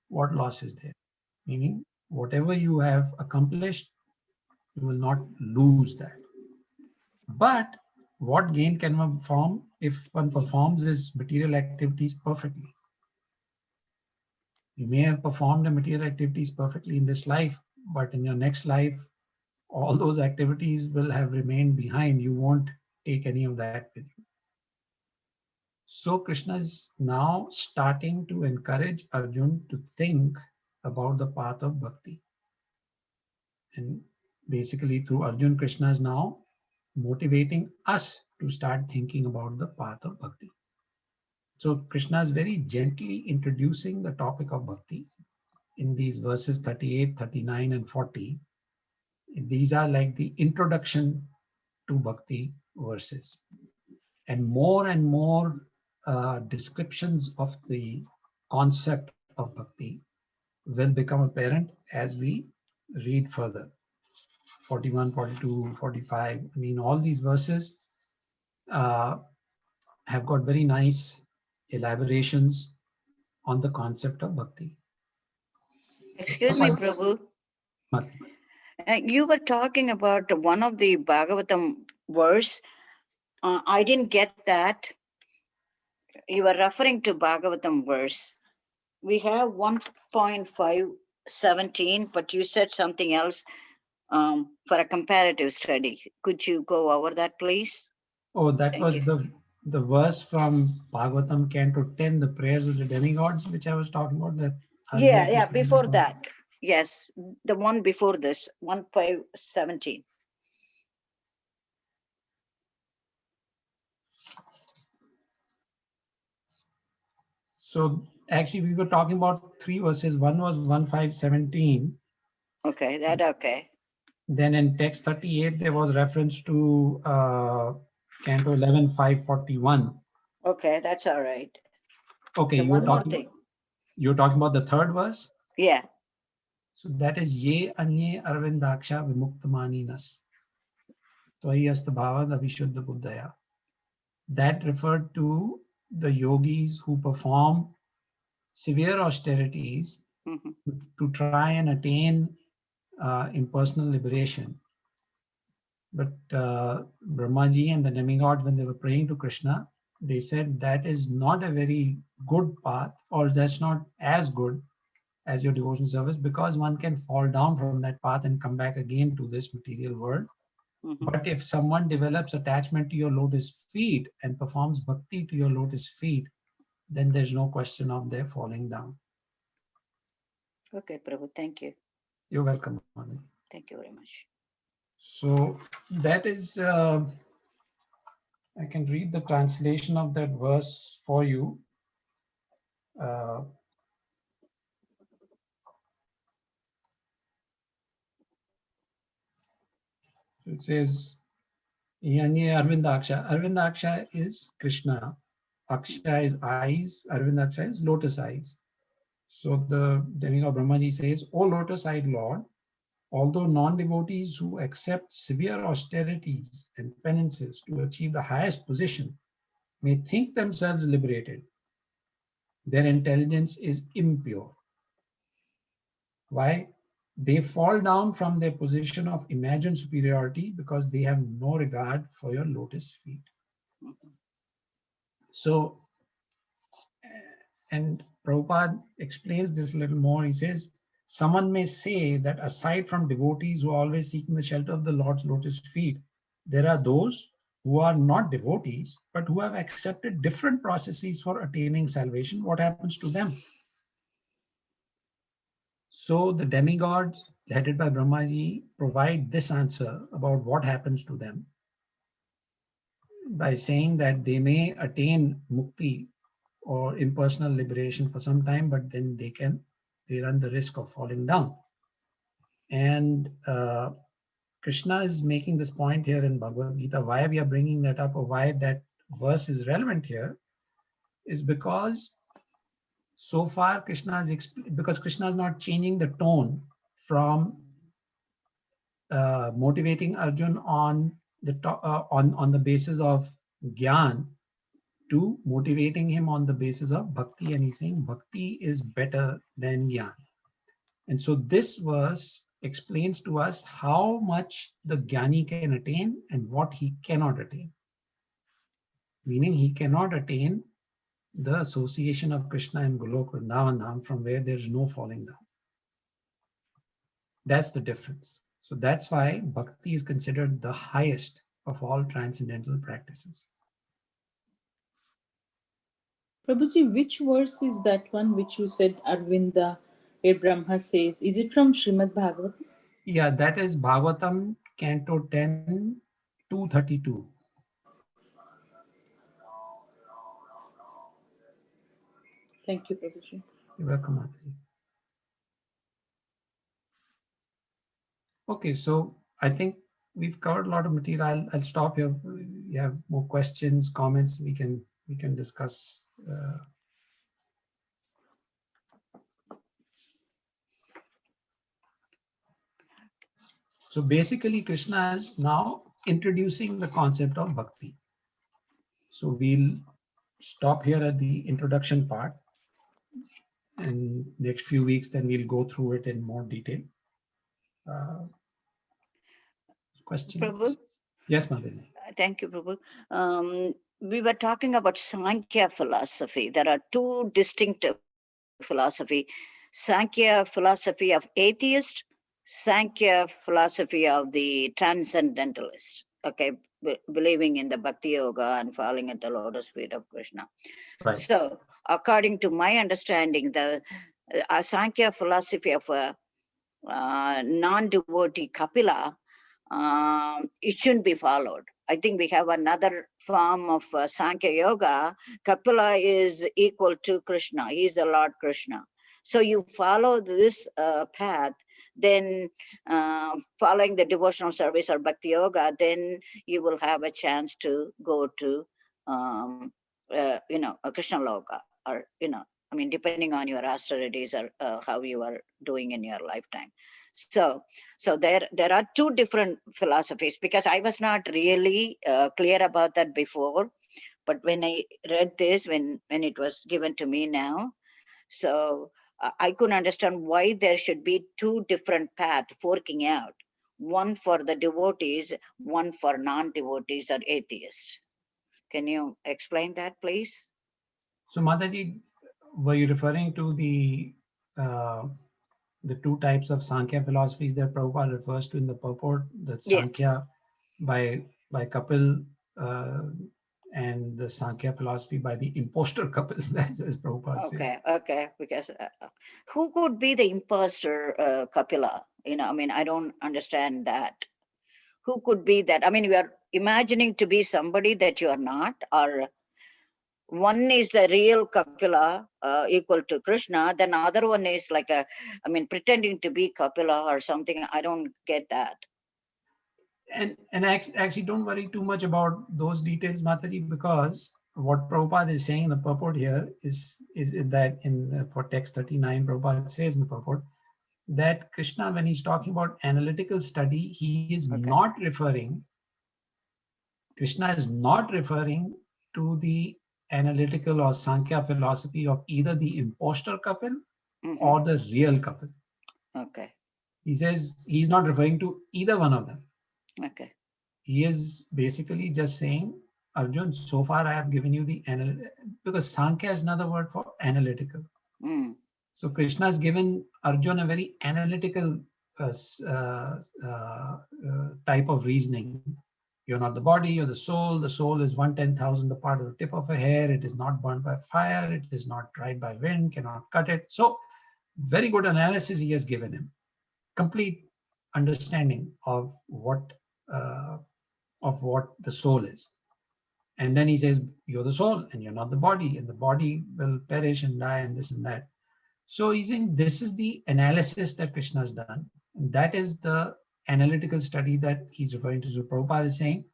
what loss is there? Meaning, whatever you have accomplished, you will not lose that. But what gain can one perform if one performs his material activities perfectly? You may have performed the material activities perfectly in this life, but in your next life, all those activities will have remained behind. You won't take any of that with you. So Krishna is now starting to encourage Arjun to think about the path of bhakti. And basically through Arjun, Krishna is now motivating us to start thinking about the path of bhakti. So Krishna is very gently introducing the topic of bhakti in these verses 38, 39, and 40. These are like the introduction to bhakti verses. And more descriptions of the concept of bhakti will become apparent as we read further. 41, 42, 45. I mean, all these verses have got very nice elaborations on the concept of bhakti. Excuse me, Prabhu. You were talking about one of the Bhagavatam verse. I didn't get that. You were referring to Bhagavatam verse. We have 1.517, but you said something else for a comparative study. Could you go over that, please? Oh, that Thank was you. the verse from Bhagavatam Canto 10, the prayers of the demigods, which I was talking about. That Yeah, before that. Yes, the one before this, 1.517. So actually, we were talking about three verses. One was 1.517. Okay, that okay. Then in text 38, there was reference to Canto 11, 541. Okay, that's all right. Okay, The one more thing. You're talking about the third verse? Yeah. So that is Ye Anye Arvindaksha Vimuktamaninas. Tvai Asta Bhavad Avishuddha Buddhaya. That referred to the yogis who perform severe austerities to try and attain impersonal liberation. But Brahmaji and the demigods, when they were praying to Krishna, they said that is not a very good path, or that's not as good as your devotion service, because one can fall down from that path and come back again to this material world. But if someone develops attachment to your lotus feet and performs bhakti to your lotus feet, then there's no question of their falling down. Okay, Prabhu, thank you. You're welcome, Madhu. Thank you very much. So that is, I can read the translation of that verse for you. It says, Yanye Arvindaksha. Arvindaksha is Krishna. Aksha is eyes. Arvindaksha is lotus eyes. So the demigod Brahmaji says, O lotus-eyed Lord, although non-devotees who accept severe austerities and penances to achieve the highest position may think themselves liberated, their intelligence is impure. Why? They fall down from their position of imagined superiority because they have no regard for your lotus feet. So, and Prabhupada explains this a little more. He says, someone may say that aside from devotees who are always seeking the shelter of the Lord's lotus feet, there are those who are not devotees, but who have accepted different processes for attaining salvation. What happens to them? So the demigods, headed by Brahmaji, provide this answer about what happens to them by saying that they may attain mukti or impersonal liberation for some time, but then they run the risk of falling down. And Krishna is making this point here in Bhagavad Gita. Why we are bringing that up, or why that verse is relevant here, is because so far Krishna is not changing the tone from motivating Arjun on the basis of Gyan to motivating him on the basis of bhakti, and he's saying bhakti is better than Gyan. And so this verse explains to us how much the Jnani can attain and what he cannot attain. Meaning he cannot attain the association of Krishna and Golok Vrindavan from where there is no falling down. That's the difference. So that's why bhakti is considered the highest of all transcendental practices. Prabhuji, which verse is that one which you said, Arvinda, where Brahma says? Is it from Srimad Bhagavatam? Yeah, that is Bhagavatam, Canto 10, 232. Thank you, Prabhuji. You're welcome, Mataji. Okay, so I think we've covered a lot of material. I'll stop here. If you have more questions, comments, we can discuss. So basically, Krishna is now introducing the concept of bhakti. So we'll stop here at the introduction part. And next few weeks, then we'll go through it in more detail. Questions? Prabhu? Yes, Madhuri. Thank you, Prabhu. We were talking about Sankhya philosophy. There are two distinct philosophy. Sankhya philosophy of atheist, Sankhya philosophy of the transcendentalist. Okay, believing in the Bhakti Yoga and falling at the lotus feet of Krishna. Right. So, according to my understanding, the Sankhya philosophy of a non-devotee Kapila, it shouldn't be followed. I think we have another form of Sankhya Yoga. Kapila is equal to Krishna. He is the Lord Krishna. So you follow this path, then following the devotional service or Bhakti Yoga, then you will have a chance to go to, a Krishna Loka, or, I mean, depending on your austerities or how you are doing in your lifetime. So there are two different philosophies, because I was not really clear about that before, but when I read this, when it was given to me now, so I couldn't understand why there should be two different paths forking out, one for the devotees, one for non-devotees or atheists. Can you explain that, please? So Mataji, were you referring to the two types of Sankhya philosophies that Prabhupada refers to in the purport? That Sankhya by Kapil and the Sankhya philosophy by the imposter Kapil, as Prabhupada says. Okay, because who could be the imposter Kapila? I mean, I don't understand that. Who could be that? I mean, you are imagining to be somebody that you are not, or one is the real Kapila equal to Krishna, then other one is like pretending to be Kapila or something. I don't get that. And actually don't worry too much about those details, Mataji, because what Prabhupada is saying in the purport here is that for text 39, Prabhupada says in the purport that Krishna, when he's talking about analytical study, he is not referring, Krishna is not referring to the analytical or Sankhya philosophy of either the imposter Kapil or the real Kapil. Okay. He says he's not referring to either one of them. Okay. He is basically just saying, Arjun, so far I have given you the because Sankhya is another word for analytical. So Krishna has given Arjun a very analytical type of reasoning. You're not the body, you're the soul. The soul is 1/10,000 the part of the tip of a hair. It is not burnt by fire. It is not dried by wind, cannot cut it. So very good analysis he has given him. Complete understanding of what the soul is. And then he says, you're the soul and you're not the body, and the body will perish and die and this and that. So he's saying this is the analysis that Krishna has done. And that is the analytical study that he's referring to. So Prabhupada is saying,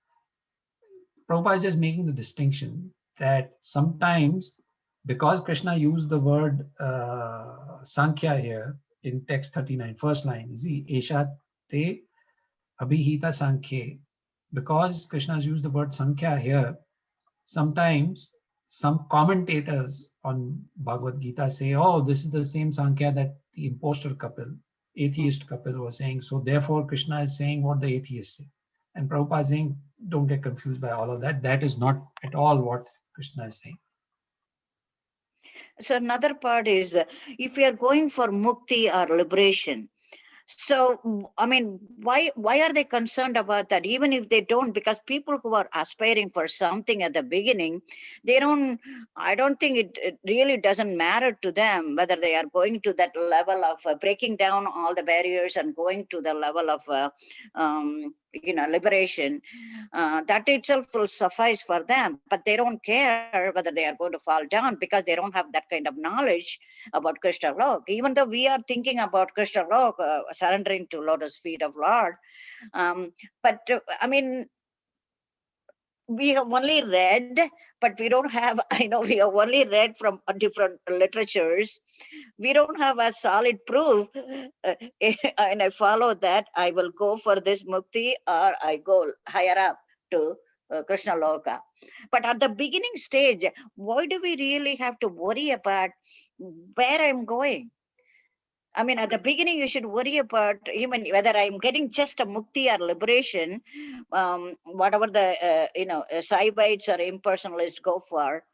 Prabhupada is just making the distinction that sometimes, because Krishna used the word Sankhya here in text 39, first line, you see, Esha te abhihita Sankhya. Because Krishna has used the word Sankhya here, sometimes some commentators on Bhagavad Gita say, oh, this is the same Sankhya that the imposter Kapil, atheist Kapil was saying. So therefore Krishna is saying what the atheists say. And Prabhupada is saying, don't get confused by all of that. That is not at all what Krishna is saying. So another part is, if we are going for mukti or liberation, so, I mean, why are they concerned about that? Even if they don't, because people who are aspiring for something at the beginning, I don't think it really doesn't matter to them whether they are going to that level of breaking down all the barriers and going to the level of, liberation. That itself will suffice for them, but they don't care whether they are going to fall down because they don't have that kind of knowledge about Krishna Lok. Even though we are thinking about Krishna Lok, surrendering to lotus feet of Lord, but I mean, we have only read, but we don't have, I know we have only read from different literatures. We don't have a solid proof. And I follow that, I will go for this mukti or I go higher up to Krishna Loka. But at the beginning stage, why do we really have to worry about where I'm going? I mean, at the beginning, you should worry about even whether I'm getting just a mukti or liberation, whatever the, Saivites or impersonalists go for,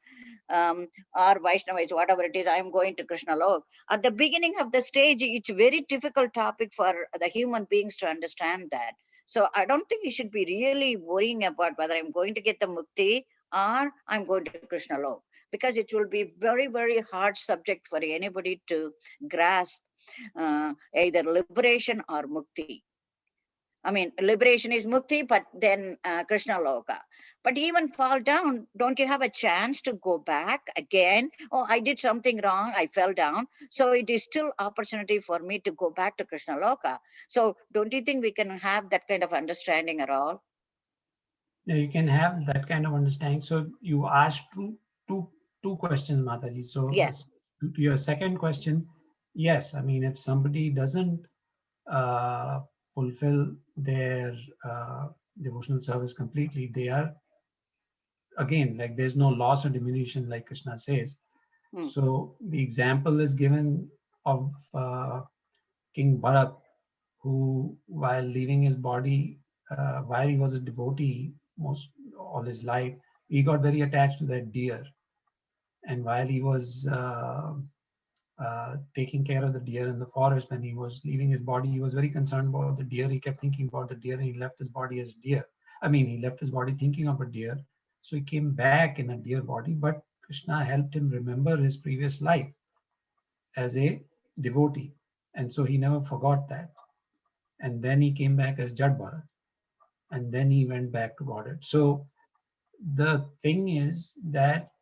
or Vaishnavites, whatever it is, I'm going to Krishna Lok. At the beginning of the stage, it's a very difficult topic for the human beings to understand that. So I don't think you should be really worrying about whether I'm going to get the mukti or I'm going to Krishna Lok, because it will be very, very hard subject for anybody to grasp, either liberation or mukti. I mean, liberation is mukti, but then Krishna Loka. But even fall down, don't you have a chance to go back again? Oh, I did something wrong, I fell down. So it is still opportunity for me to go back to Krishna Loka. So don't you think we can have that kind of understanding at all? Yeah, you can have that kind of understanding. So you asked two questions, Mataji. So Yes. to your second question, yes. I mean, if somebody doesn't fulfill their devotional service completely, they are, again, like there's no loss or diminution, like Krishna says. So the example is given of King Bharat, who, while leaving his body, while he was a devotee most all his life, he got very attached to that deer. And while he was taking care of the deer in the forest, when he was leaving his body, he was very concerned about the deer. He kept thinking about the deer, and he left his body as deer. I mean, he left his body thinking of a deer. So he came back in a deer body, but Krishna helped him remember his previous life as a devotee. And so he never forgot that. And then he came back as Jad Bharat. And then he went back to Godhead. So the thing is that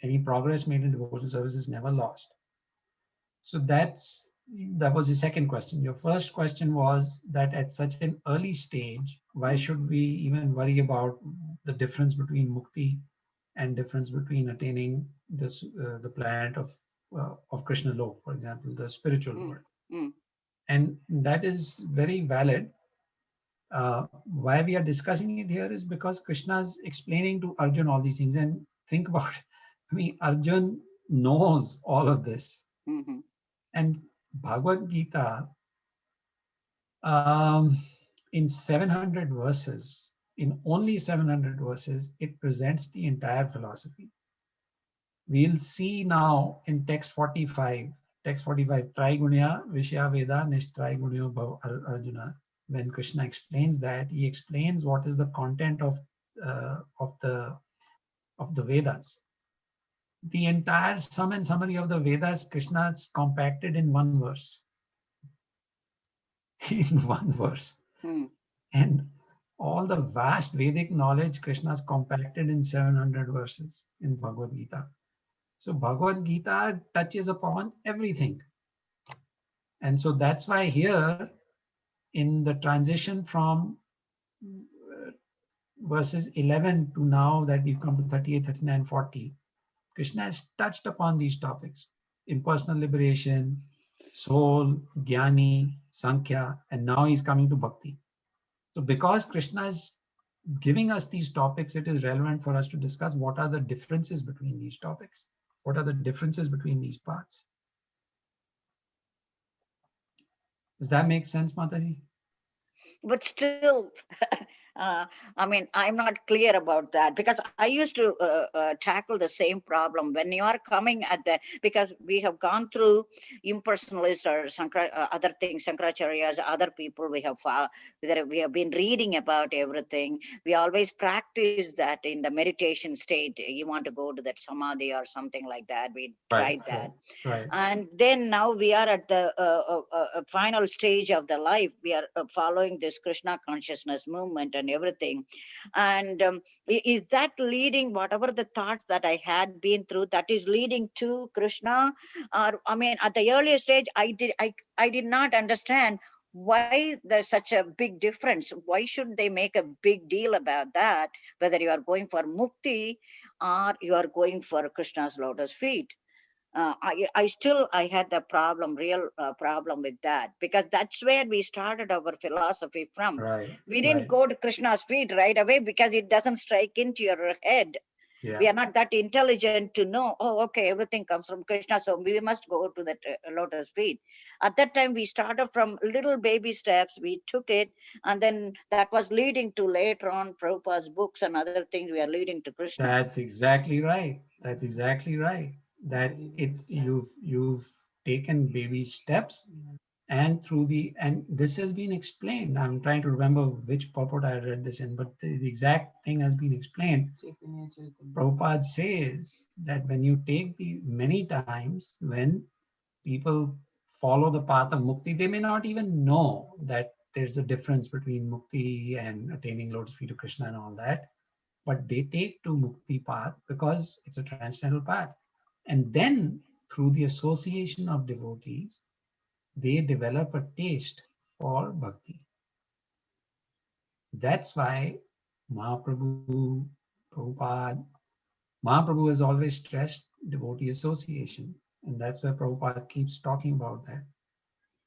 any progress made in devotional service is never lost. So that was your second question. Your first question was that at such an early stage, why should we even worry about the difference between mukti and difference between attaining this the planet of Krishna Lok, for example, the spiritual world. And that is very valid. Why we are discussing it here is because Krishna is explaining to Arjun all these things. And think about it. I mean, Arjun knows all of this. And Bhagavad Gita, in 700 verses, in only 700 verses, it presents the entire philosophy. We'll see now in text 45, Traigunya Vishya Veda Nishtraigunya Bhav Arjuna. When Krishna explains that, he explains what is the content of the Vedas. The entire sum and summary of the Vedas, Krishna has compacted in one verse. In one verse. And all the vast Vedic knowledge Krishna has compacted in 700 verses in Bhagavad Gita. So Bhagavad Gita touches upon everything. And so that's why here in the transition from verses 11 to now that we've come to 38, 39, 40, Krishna has touched upon these topics: impersonal liberation, soul, jnani, sankhya, and now he's coming to bhakti. So because Krishna is giving us these topics, it is relevant for us to discuss what are the differences between these topics. What are the differences between these paths? Does that make sense, Mataji? But still, I mean, I'm not clear about that, because I used to tackle the same problem when you are coming at the, because we have gone through impersonalist or other things, Shankaracharya's, other people we have been reading about everything. We always practice that in the meditation state. You want to go to that samadhi or something like that. We tried that. Right. And then now we are at the final stage of the life. We are following this Krishna consciousness movement and everything. And is that leading, whatever the thoughts that I had been through, that is leading to Krishna? Or, I mean, at the earlier stage, I did not understand why there's such a big difference. Why should they make a big deal about that, whether you are going for mukti or you are going for Krishna's lotus feet? I had the problem, real problem with that, because that's where we started our philosophy from. Right. We didn't right. go to Krishna's feet right away because it doesn't strike into your head. Yeah. We are not that intelligent to know, oh, okay, everything comes from Krishna, so we must go to the lotus feet. At that time, we started from little baby steps. We took it, and then that was leading to later on Prabhupada's books and other things. We are leading to Krishna. That's exactly right. That's exactly right. That you've taken baby steps, and this has been explained. I'm trying to remember which purport I read this in, but the exact thing has been explained. Prabhupada says that when you take these many times, when people follow the path of mukti, they may not even know that there's a difference between mukti and attaining lotus feet to Krishna and all that. But they take to mukti path because it's a transcendental path. And then through the association of devotees, they develop a taste for bhakti. That's why Mahaprabhu, Prabhupada, Mahaprabhu has always stressed devotee association. And that's why Prabhupada keeps talking about that.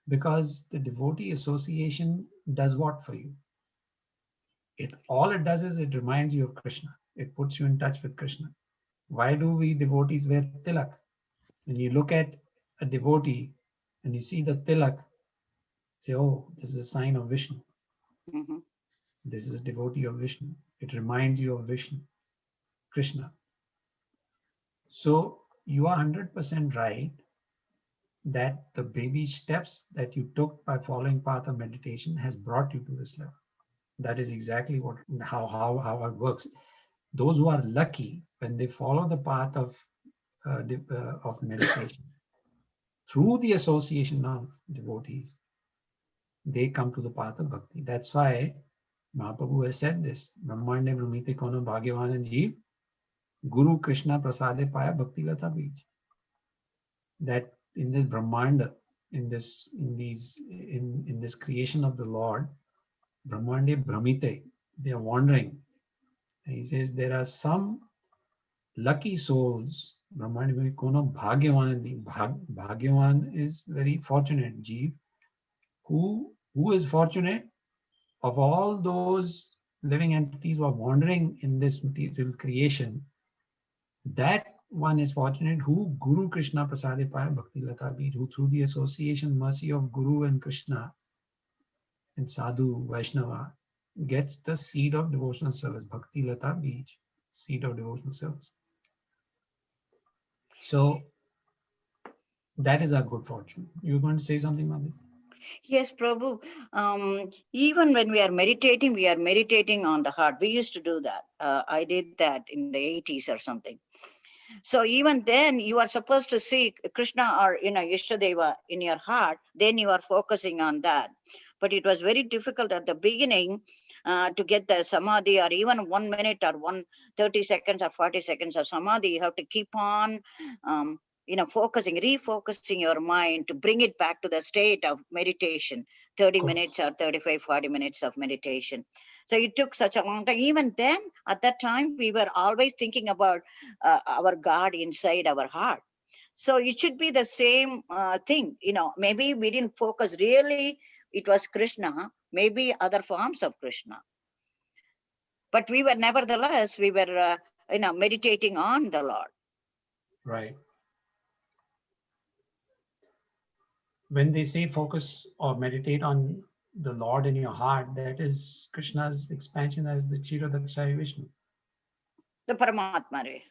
Because the devotee association does what for you? All it does is it reminds you of Krishna. It puts you in touch with Krishna. Why do we devotees wear tilak? When you look at a devotee and you see the tilak, say, oh, this is a sign of Vishnu. Mhm. This is a devotee of Vishnu. It reminds you of Vishnu, Krishna. So you are 100% right that the baby steps that you took by following path of meditation has brought you to this level. That is exactly how it works. Those who are lucky, when they follow the path of meditation through the association of devotees, they come to the path of bhakti. That's why Mahaprabhu has said this: Brahmande Brahmite Kono Bhagyavan Jeev, Guru Krishna Prasade Paya Bhakti Lata Bij. That in this Brahmanda, in this creation of the Lord, Brahmande Brahmite, they are wandering. And he says there are some lucky souls. Brahmande Kono Bhagyavan. Bhagyavan is very fortunate, Jeev. Who is fortunate? Of all those living entities who are wandering in this material creation, that one is fortunate who Guru Krishna Prasade Paya Bhakti Lata Bij, who through the association, mercy of Guru and Krishna and Sadhu, Vaishnava, gets the seed of devotional service, Bhakti Lata Bij, seed of devotional service. So that is our good fortune. You're going to say something, Madhu? Yes, Prabhu. Even when we are meditating on the heart. We used to do that. I did that in the 80s or something. So even then, you are supposed to see Krishna or Ishtadeva in your heart. Then you are focusing on that. But it was very difficult at the beginning to get the samadhi, or even 1 minute or 30 seconds or 40 seconds of samadhi. You have to keep on refocusing your mind to bring it back to the state of meditation, 30 minutes or 35, 40 minutes of meditation. So it took such a long time. Even then, at that time, we were always thinking about our God inside our heart. So it should be the same thing. Maybe we didn't focus really, it was Krishna, maybe other forms of Krishna. But we were nevertheless, we were meditating on the Lord. Right. When they say focus or meditate on the Lord in your heart, that is Krishna's expansion as the Kshirodakshaya Vishnu. The Paramatma.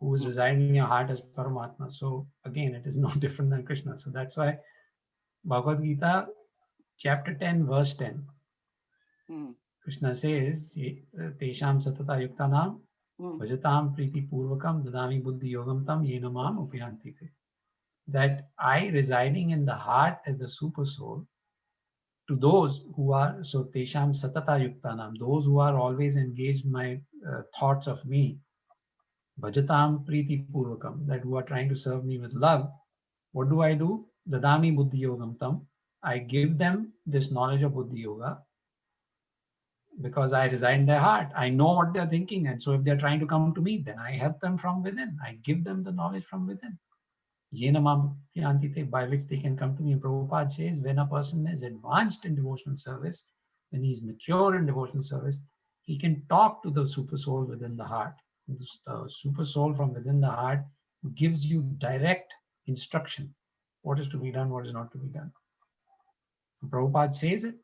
Who is residing in your heart as Paramatma. So again, it is no different than Krishna. So that's why Bhagavad Gita, chapter 10, verse 10, Krishna says, Tesham satata yuktanam bhajatam priti purvakam dadami buddhi yogam tam yenamam upayanti. That I residing in the heart as the super soul, to those who are, so Tesham satata yuktanam, those who are always engaged in my thoughts of me, bhajatam priti purvakam, that who are trying to serve me with love, what do? Dadami buddhi yogam tam. I give them this knowledge of buddhi yoga because I reside in their heart. I know what they're thinking. And so if they're trying to come to me, then I help them from within. I give them the knowledge from within. Yena mam yantite, by which they can come to me. And Prabhupada says, when a person is advanced in devotional service, when he's mature in devotional service, he can talk to the super soul within the heart. The super soul from within the heart gives you direct instruction. What is to be done, what is not to be done. Prabhupada says it.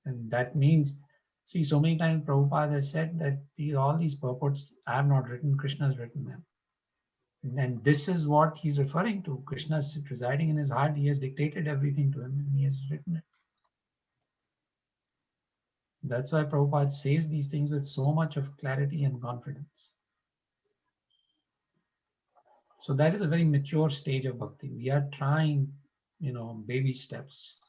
And that means, see, so many times Prabhupada has said that all these purports I have not written, Krishna has written them. And this is what he's referring to. Krishna is residing in his heart. He has dictated everything to him and he has written it. That's why Prabhupada says these things with so much of clarity and confidence. So that is a very mature stage of bhakti. We are trying, baby steps.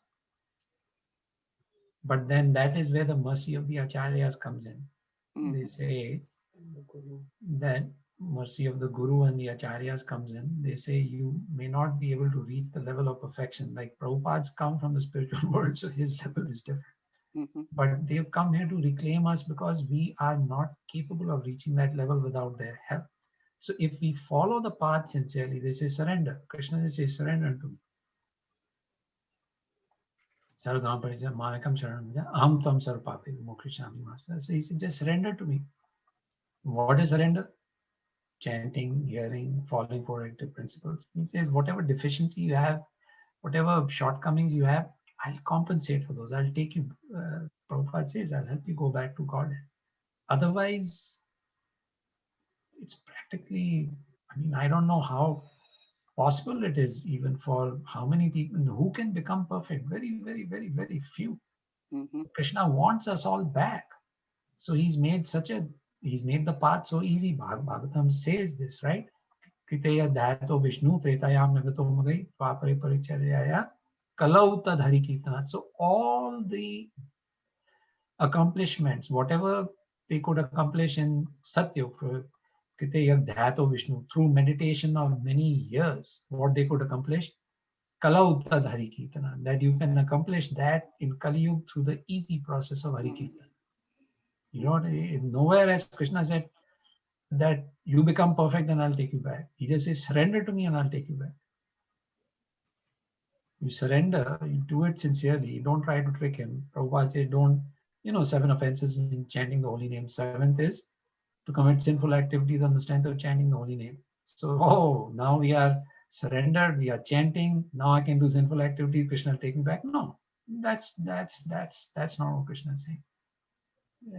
But then that is where the mercy of the acharyas comes in. They say that mercy of the guru and the acharyas comes in. They say you may not be able to reach the level of perfection. Like Prabhupada's come from the spiritual world, so his level is different. But they've come here to reclaim us because we are not capable of reaching that level without their help. So if we follow the path sincerely, they say surrender. Krishna says surrender to me. So he said, just surrender to me. What is surrender? Chanting, hearing, following four active principles. He says, whatever deficiency you have, whatever shortcomings you have, I'll compensate for those. I'll take you, Prabhupada says, I'll help you go back to God. Otherwise, it's practically, I don't know how possible it is even for how many people who can become perfect. Very, very, very, very few. Krishna wants us all back. So he's made the path so easy. Bhagavatam says this, right? Kriteya Dhyato Vishnu Tretayam Nagato Magai Papare Paricharyaya Kalauta Dhari Kirtana. So all the accomplishments, whatever they could accomplish in Satya, Kriteya Dhyato Vishnu, through meditation of many years, what they could accomplish, Kalauta Dhari Kirtana, that you can accomplish that in Kali Yuga through the easy process of Hari Kirtan. Nowhere has Krishna said that you become perfect and I'll take you back. He just says, surrender to me and I'll take you back. You surrender, you do it sincerely. You don't try to trick him. Prabhupada said, don't, 7 offenses in chanting the holy name. 7th is to commit sinful activities on the strength of chanting the holy name. So, now we are surrendered, we are chanting. Now I can do sinful activities. Krishna will take me back. No, that's not what Krishna is saying.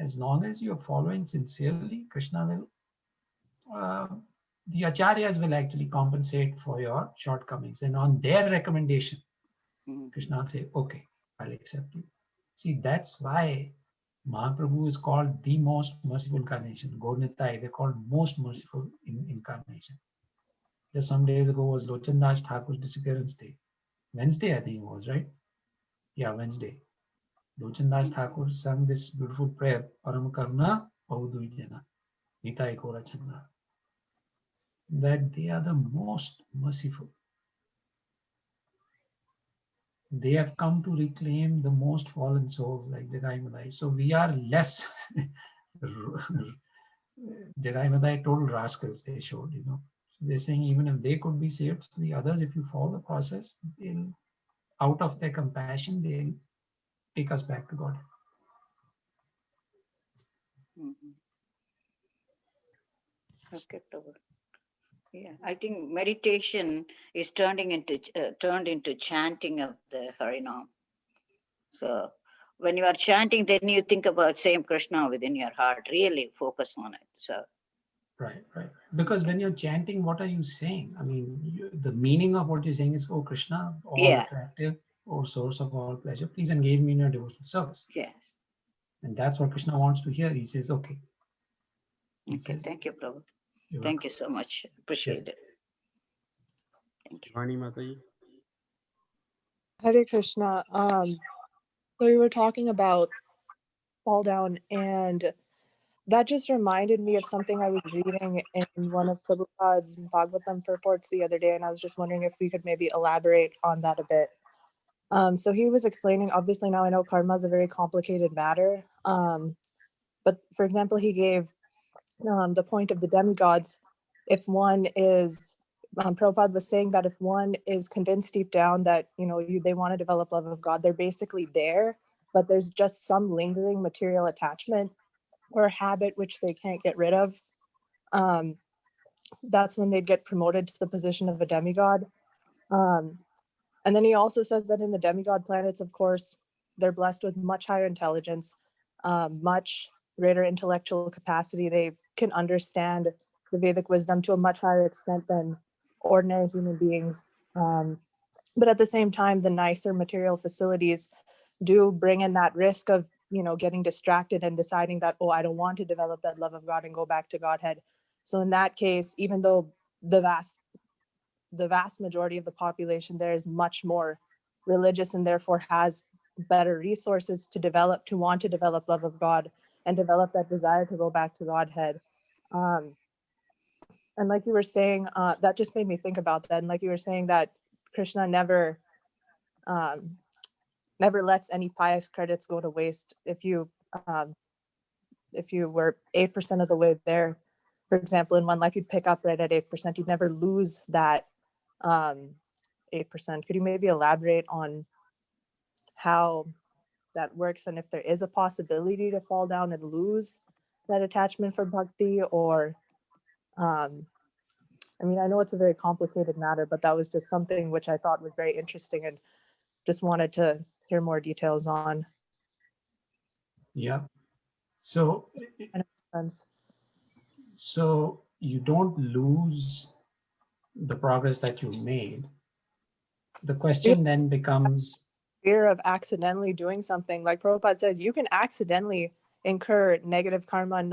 As long as you're following sincerely, Krishna will, the acharyas will actually compensate for your shortcomings. And on their recommendation, Krishna will say, okay, I'll accept you. See, that's why Mahaprabhu is called the most merciful incarnation. Gaur-Nitai, they're called most merciful incarnation. Just some days ago was Lochandas Thakur's disappearance day. Wednesday, I think it was, right? Yeah, Wednesday. Lochandas Thakur sang this beautiful prayer, Param Karuna Bahudujana, Nitai Kora Chandra. That they are the most merciful. They have come to reclaim the most fallen souls like Jagai Madai. So we are less Jagai Madai total rascals they showed, So they're saying even if they could be saved, to the others, if you follow the process, they'll, out of their compassion, they'll take us back to God. Okay, Prabhu. Yeah, I think meditation is turned into chanting of the Harinam. So when you are chanting, then you think about same Krishna within your heart. Really focus on it. So. Right. Because when you're chanting, what are you saying? The meaning of what you're saying is, oh Krishna, all attractive, or source of all pleasure, please engage me in your devotional service. Yes. And that's what Krishna wants to hear. He says, okay. Thank you, Prabhu. Thank you so much. Appreciate it. Thank you. Hare Krishna. So we were talking about fall down, and that just reminded me of something I was reading in one of Prabhupada's Bhagavatam purports the other day, and I was just wondering if we could maybe elaborate on that a bit. So he was explaining, obviously now I know karma is a very complicated matter, but for example, he gave the point of the demigods. If one is Prabhupada was saying that if one is convinced deep down that, they want to develop love of God, they're basically there, but there's just some lingering material attachment or habit which they can't get rid of. That's when they'd get promoted to the position of a demigod. And then he also says that in the demigod planets, of course, they're blessed with much higher intelligence, much greater intellectual capacity. They can understand the Vedic wisdom to a much higher extent than ordinary human beings. But at the same time, the nicer material facilities do bring in that risk of, getting distracted and deciding that, oh, I don't want to develop that love of God and go back to Godhead. So in that case, even though the vast majority of the population there is much more religious and therefore has better resources to want to develop love of God and develop that desire to go back to Godhead. And like you were saying, that just made me think about that. And like you were saying that Krishna never lets any pious credits go to waste. If you were 8% of the way there, for example, in one life, you'd pick up right at 8%. You'd never lose that 8%. Could you maybe elaborate on how that works and if there is a possibility to fall down and lose that attachment for bhakti? Or I know it's a very complicated matter, but that was just something which I thought was very interesting and just wanted to hear more details on. Yeah. So you don't lose the progress that you made. The question then becomes fear of accidentally doing something. Like Prabhupada says, you can accidentally incur negative karma, and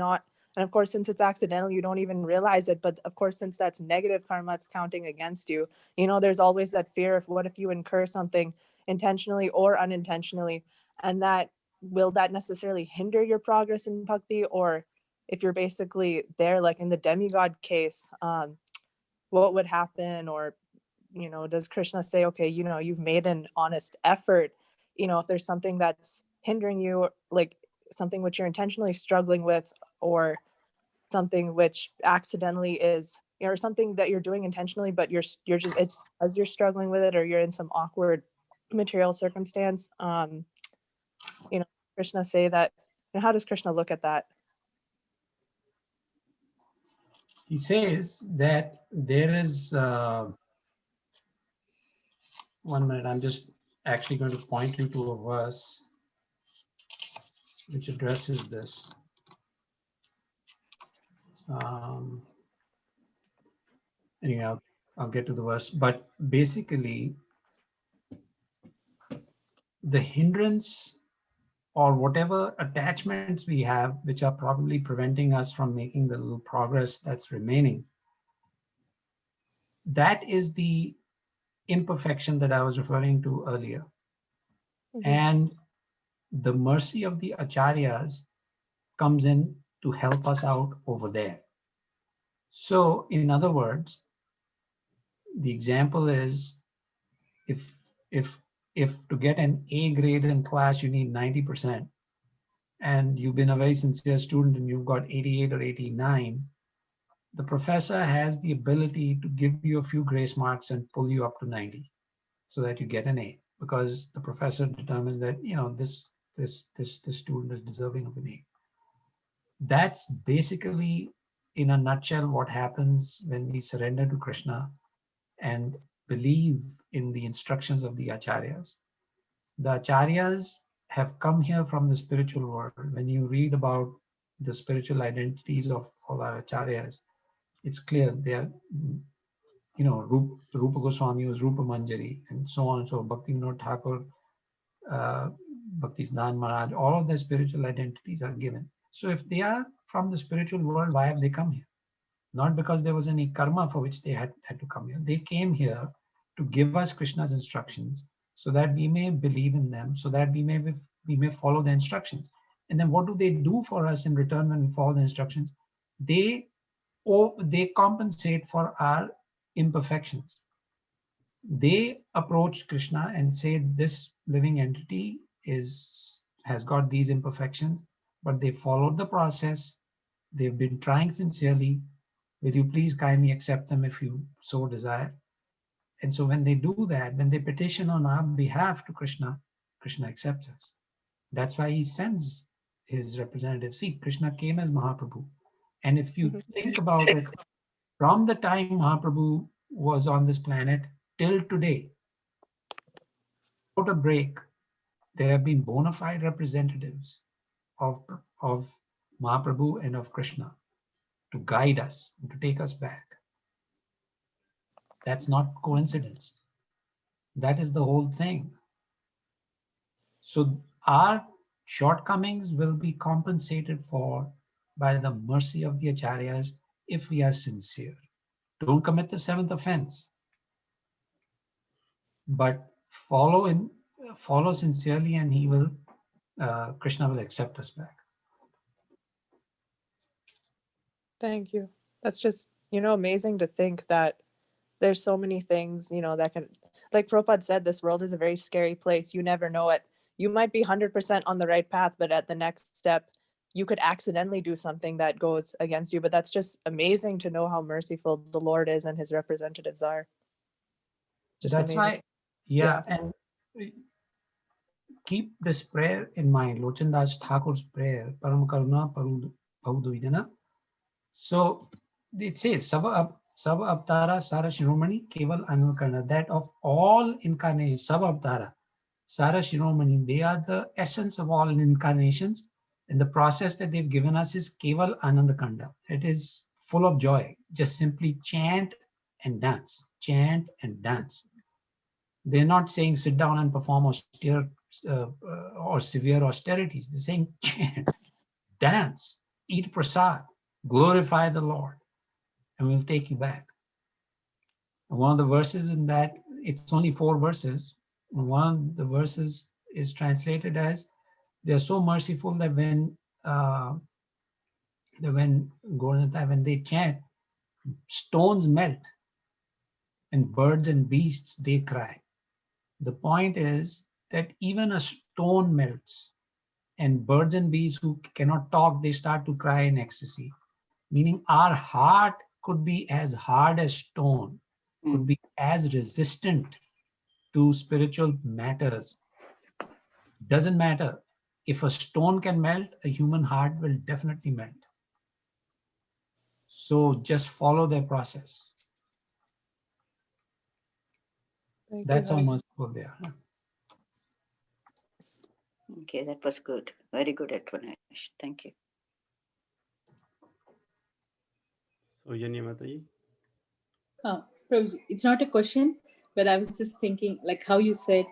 of course, since it's accidental, you don't even realize it. But of course, since that's negative karma, it's counting against you. There's always that fear of what if you incur something intentionally or unintentionally, and will that necessarily hinder your progress in bhakti? Or if you're basically there, like in the demigod case, what would happen? Or does Krishna say, okay, you've made an honest effort, if there's something that's hindering you, like something which you're intentionally struggling with, or something which accidentally is, or something that you're doing intentionally, but you're just, it's as you're struggling with it, or you're in some awkward material circumstance, Krishna say that, how does Krishna look at that? He says that there is 1 minute, I'm just actually going to point you to a verse which addresses this. Anyway, I'll get to the verse, but basically the hindrance or whatever attachments we have, which are probably preventing us from making the little progress that's remaining, that is the imperfection that I was referring to earlier. Mm-hmm. And the mercy of the acharyas comes in to help us out over there. So in other words, the example is if to get an A grade in class you need 90%, and you've been a very sincere student and you've got 88 or 89, the professor has the ability to give you a few grace marks and pull you up to 90 so that you get an A, because the professor determines that this student is deserving of an A. That's basically in a nutshell what happens when we surrender to Krishna and believe in the instructions of the acharyas. The acharyas have come here from the spiritual world. When you read about the spiritual identities of all our acharyas, it's clear they are, Rupa Goswami was Rupa Manjari, and so on and so, Bhakti Vinod Thakur, Bhakti Siddhanta Maharaj, all of the spiritual identities are given. So if they are from the spiritual world, why have they come here? Not because there was any karma for which they had to come here. They came here to give us Krishna's instructions so that we may believe in them, so that we may follow the instructions. And then what do they do for us in return when we follow the instructions? They compensate for our imperfections. They approach Krishna and say, this living entity has got these imperfections, but they followed the process. They've been trying sincerely. Will you please kindly accept them if you so desire? And so when they do that, when they petition on our behalf to Krishna, Krishna accepts us. That's why he sends his representative. See, Krishna came as Mahaprabhu. And if you think about it, from the time Mahaprabhu was on this planet till today, without a break, there have been bona fide representatives of Mahaprabhu and of Krishna to guide us, to take us back. That's not coincidence. That is the whole thing. So our shortcomings will be compensated for by the mercy of the acharyas if we are sincere. Don't commit the seventh offense, but follow sincerely, and he will, Krishna will accept us back. Thank you. That's just, amazing to think that there's so many things, that can, like Prabhupada said, this world is a very scary place. You never know it. You might be 100% on the right path, but at the next step, you could accidentally do something that goes against you. But that's just amazing to know how merciful the Lord is and his representatives are. Just That's amazing. why, and keep this prayer in mind, Lochandas Thakur's prayer, Param Karuna Paudujana. So it says, Sava Avtara Sara Shiromani Keval Anil Karna, that of all incarnations, Sava Avtara Sara Shiromani, they are the essence of all incarnations. And the process that they've given us is Keval Anandakanda. It is full of joy. Just simply chant and dance, chant and dance. They're not saying sit down and perform austere or severe austerities. They're saying chant, dance, eat prasad, glorify the Lord, and we'll take you back. And one of the verses in that, it's only 4 verses. And one of the verses is translated as, they're so merciful that when they chant, stones melt and birds and beasts, they cry. The point is that even a stone melts, and birds and beasts who cannot talk, they start to cry in ecstasy. Meaning our heart could be as hard as stone, could be as resistant to spiritual matters. Doesn't matter. If a stone can melt, a human heart will definitely melt. So just follow their process. That's how merciful they are. Okay, that was good. Very good explanation. Thank you. So, Yanya Mataji. Prabhuji, it's not a question, but I was just thinking, like how you said,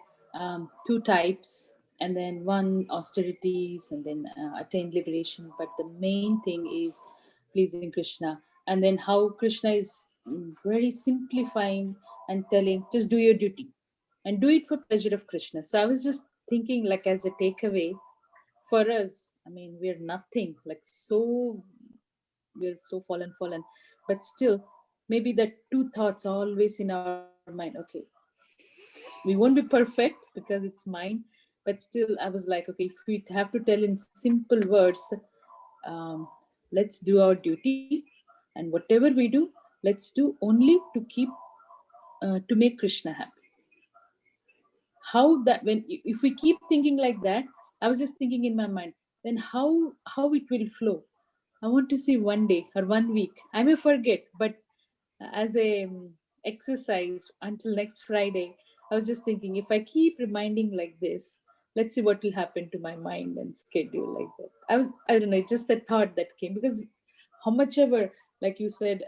2 types, and then one austerities, and then attain liberation. But the main thing is pleasing Krishna, and then how Krishna is very simplifying and telling, just do your duty, and do it for pleasure of Krishna. So I was just thinking, like as a takeaway for us, I mean, we're nothing, like we're so fallen, but still maybe the 2 thoughts always in our mind. Okay, we won't be perfect because it's mine, but still I was like, okay, if we have to tell in simple words, let's do our duty, and whatever we do, let's do only to keep to make Krishna happy. How that, when if we keep thinking like that, I was just thinking in my mind, then how it will flow. I want to see one day or 1 week. I may forget, but as a exercise until next Friday, I was just thinking, if I keep reminding like this, let's see what will happen to my mind and schedule like that. I don't know, just the thought that came, because how much ever, like you said,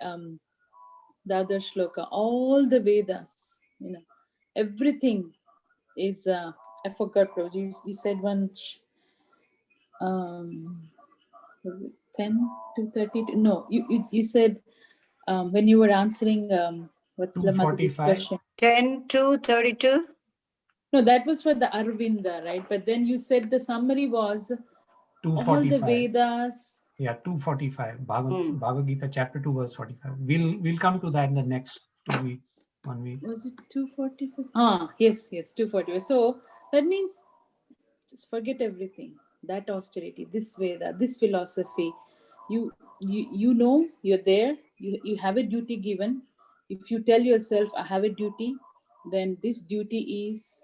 the other shloka, all the Vedas, everything is, I forgot, Prabhu, you said one, was it 10 to 30? No, you said, when you were answering, what's Lamataji's question? 10 to 32? No, that was for the Arvinda, right? But then you said the summary was all the Vedas. Yeah, 245. Bhagavad Gita, chapter 2, verse 45. We'll come to that in the next 2 weeks, 1 week. Was it 245? Yes, 245. So that means just forget everything. That austerity, this Veda, this philosophy. You know you're there. You have a duty given. If you tell yourself, I have a duty, then this duty is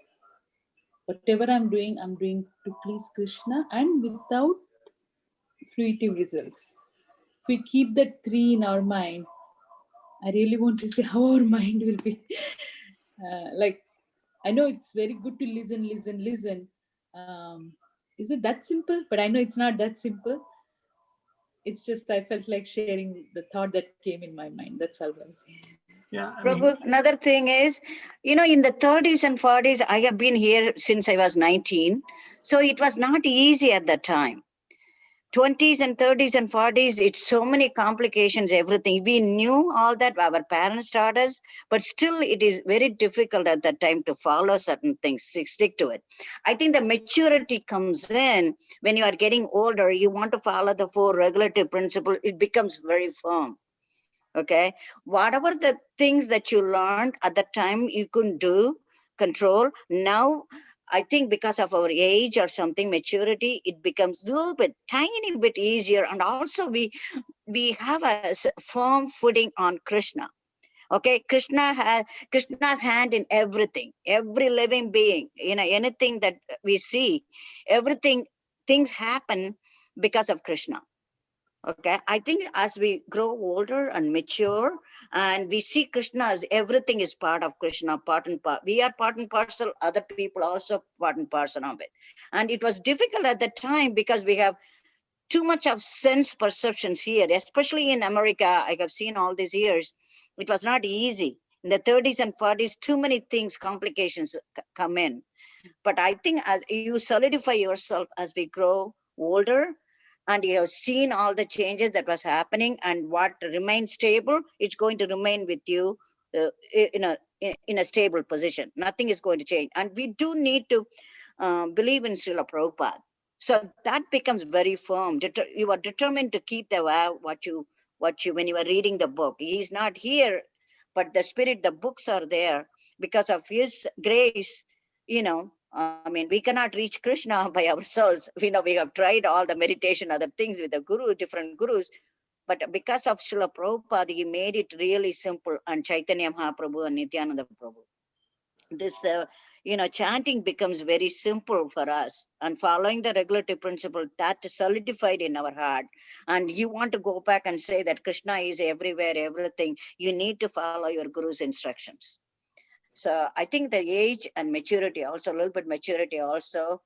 whatever I'm doing to please Krishna and without fruitive results. If we keep that three in our mind, I really want to see how our mind will be. Like, I know it's very good to listen. Is it that simple? But I know it's not that simple. It's just I felt like sharing the thought that came in my mind. That's all I'm saying. Yeah, I Prabhu, mean, another thing is, in the 30s and 40s, I have been here since I was 19. So it was not easy at that time. 20s and 30s and 40s, it's so many complications, everything. We knew all that, our parents taught us, but still it is very difficult at that time to follow certain things, stick to it. I think the maturity comes in when you are getting older, you want to follow the four regulative principles, it becomes very firm. Okay, whatever the things that you learned at the time you couldn't do, control, now I think because of our age or something, maturity, it becomes a little bit, tiny bit easier. And also we have a firm footing on Krishna. Okay, Krishna's hand in everything, every living being, anything that we see, everything, things happen because of Krishna. Okay, I think as we grow older and mature, and we see Krishna as everything is part of Krishna, part and part. We are part and parcel, other people also part and parcel of it. And it was difficult at the time because we have too much of sense perceptions here, especially in America. I have seen all these years. It was not easy. In the 30s and 40s, too many things, complications come in. But I think as you solidify yourself as we grow older, and you have seen all the changes that was happening, and what remains stable, it's going to remain with you in a stable position. Nothing is going to change. And we do need to believe in Srila Prabhupada. So that becomes very firm. You are determined to keep the vow, what you when you are reading the book. He's not here, but the spirit, the books are there because of his grace. I mean, we cannot reach Krishna by ourselves. We have tried all the meditation, other things with the guru, different gurus. But because of Srila Prabhupada, he made it really simple. And Chaitanya Mahaprabhu and Nityananda Prabhu. This, chanting becomes very simple for us. And following the regulative principle, that is solidified in our heart. And you want to go back and say that Krishna is everywhere, everything. You need to follow your guru's instructions. So I think the age and maturity also, a little bit maturity also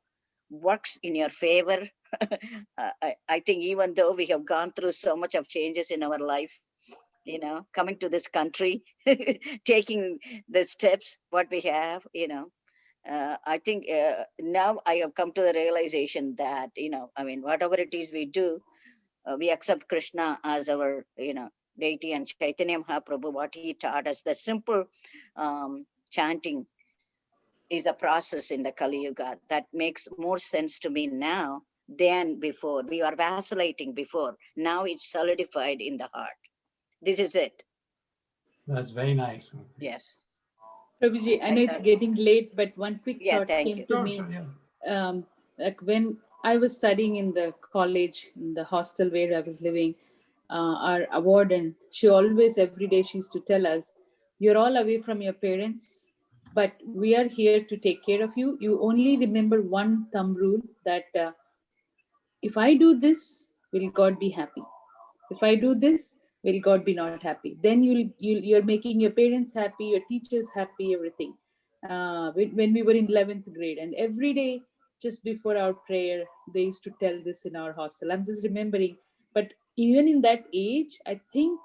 works in your favor. I think even though we have gone through so much of changes in our life, coming to this country, taking the steps, what we have, I think now I have come to the realization that, I mean, whatever it is we do, we accept Krishna as our, deity, and Chaitanya Mahaprabhu, what he taught us, the simple chanting is a process in the Kali Yuga that makes more sense to me now than before. We are vacillating before. Now it's solidified in the heart. This is it. that's very nice. Yes. Prabhuji, I know it's getting late, but one quick thought came to Sure, me. sure, yeah. Like when I was studying in the college, in the hostel where I was living, our warden, she always, every day, she used to tell us, you're all away from your parents, but we are here to take care of you. You only remember one thumb rule, that if I do this, will God be happy? If I do this, will God be not happy? Then you're making your parents happy, your teachers happy, everything. When we were in 11th grade, and every day just before our prayer, they used to tell this in our hostel. I'm just remembering, but even in that age, I think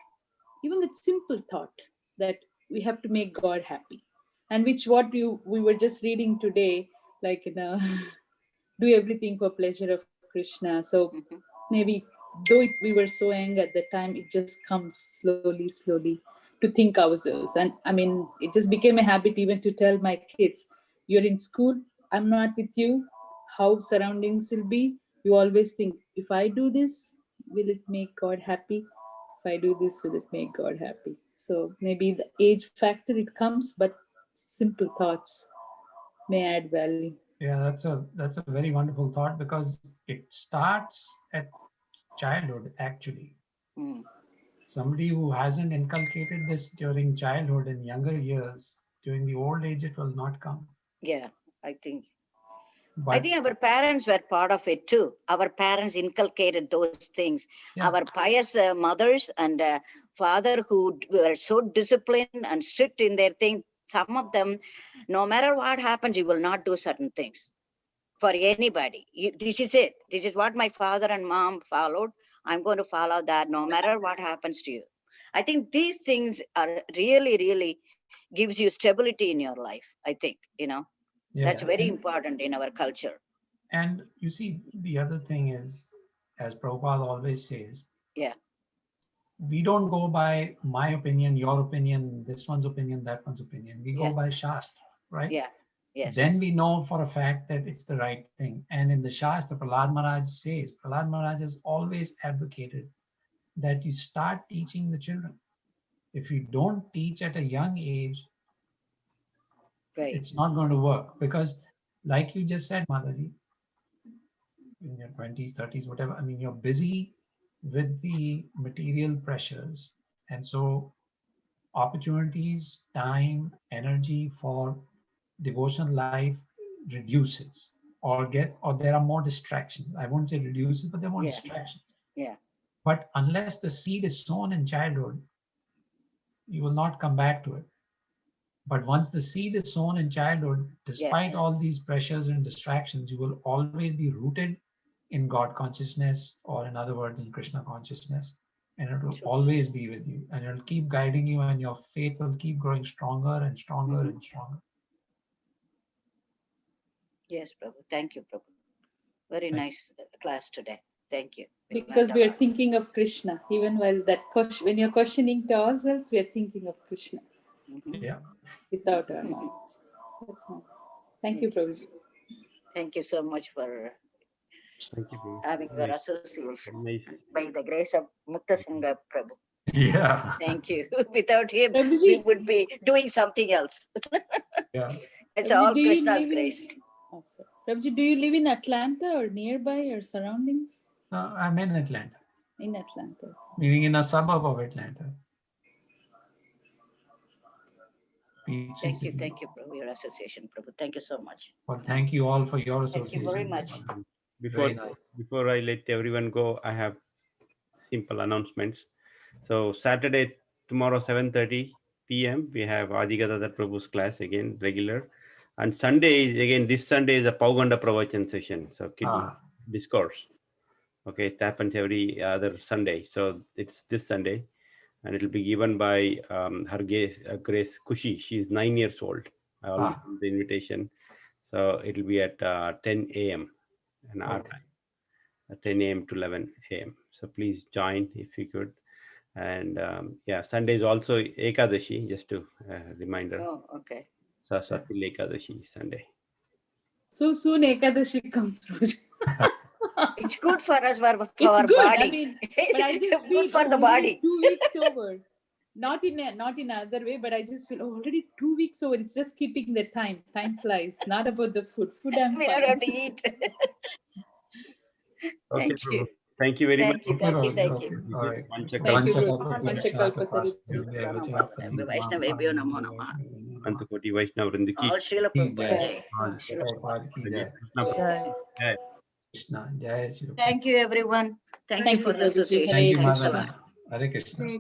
even that simple thought that we have to make God happy, and which what we were just reading today, like do everything for pleasure of Krishna. So maybe though we were so young at the time, it just comes slowly to think ourselves. And I mean, it just became a habit even to tell my kids, you're in school, I'm not with you, how surroundings will be. You always think, if I do this, will it make God happy? If I do this, will it make God happy? So maybe the age factor, it comes, but simple thoughts may add value. Yeah, that's a very wonderful thought, because it starts at childhood, actually. somebody who hasn't inculcated this during childhood and younger years, during the old age, it will not come. Yeah, I think But our parents were part of it too. Our parents inculcated those things. yeah, Our pious mothers and father who were so disciplined and strict in their thing. Some of them, no matter what happens, you will not do certain things for anybody. This is it. This is what my father and mom followed. I'm going to follow that no matter what happens to you. I think these things are really, really gives you stability in your life. I think, that's yeah. very important in our culture. And you see, the other thing is, as Prabhupada always says, Yeah. we don't go by my opinion, your opinion, this one's opinion, that one's opinion. We Yeah. go by Shastra, right? Yeah. Yes. Then we know for a fact that it's the right thing. And in the Shastra, Prahlad Maharaj says, Prahlad Maharaj has always advocated that you start teaching the children. If you don't teach at a young age, Right. it's not going to work. Because like you just said, Madhaji, in your 20s, 30s, whatever, I mean, you're busy with the material pressures. And so opportunities, time, energy for devotional life reduces or there are more distractions. I won't say reduces, but there are more Yeah. distractions. Yeah. But unless the seed is sown in childhood, you will not come back to it. But once the seed is sown in childhood, despite all these pressures and distractions, you will always be rooted in God consciousness, or in other words, in Krishna consciousness. And it will always be with you, and it'll keep guiding you, and your faith will keep growing stronger and stronger and stronger. Yes, Prabhu. Thank you, Prabhu. Very nice class today. Thank you. Because we are thinking of Krishna. Even while when you're questioning to ourselves, we are thinking of Krishna. Yeah. Without our knowledge. That's nice. Thank you, Prabhuji. Thank you so much for Thank you, Prabhu. having your Nice. association. Nice. By the grace of Mukta Sangha, Prabhu. Yeah. Thank you. Without him, Prabhuji. we would be doing something else. Yeah. It's Prabhuji, all Krishna's grace. Prabhuji, do you live in Atlanta or nearby or surroundings? I'm in Atlanta. In Atlanta. Meaning in a suburb of Atlanta. Thank you, Prabhu, your association, Prabhu. Thank you so much. Well, thank you all for your association. Thank you very much. Before I let everyone go, I have simple announcements. So Saturday, tomorrow, 7:30 p.m. we have Ajita Prabhu's class again, regular. And Sunday is again, this Sunday is a Pauganda Pravachan session. So discourse. Okay, it happens every other Sunday. So it's this Sunday. And it will be given by her Grace Kushi. She's 9 years old. I already sent the invitation. So it will be at 10 a.m. and our time, 10 a.m. to 11 a.m. So please join if you could. And yeah, Sunday is also Ekadashi, just to reminder. Oh, okay. So Satil Ekadashi is Sunday. So soon Ekadashi comes. It's good for us, for our good. body. I mean, but I just feel good for the body. 2 weeks over. Not in another way, but I just feel already 2 weeks over. It's just keeping the time. Time flies. Not about the food. Food I'm We fine. don't have to eat. Okay, Thank you. Thank you very much. Thank you. All right. Vaishnavebhyo namo namah. Antakoti Vaishnav Vrindiki. All Srila Prabhupada. Jai. Krishna, Jai Shri. Thank you, everyone. Thank you for the Prabhuji. association. Thank you, Thanks a Madhava. lot. Hare Krishna.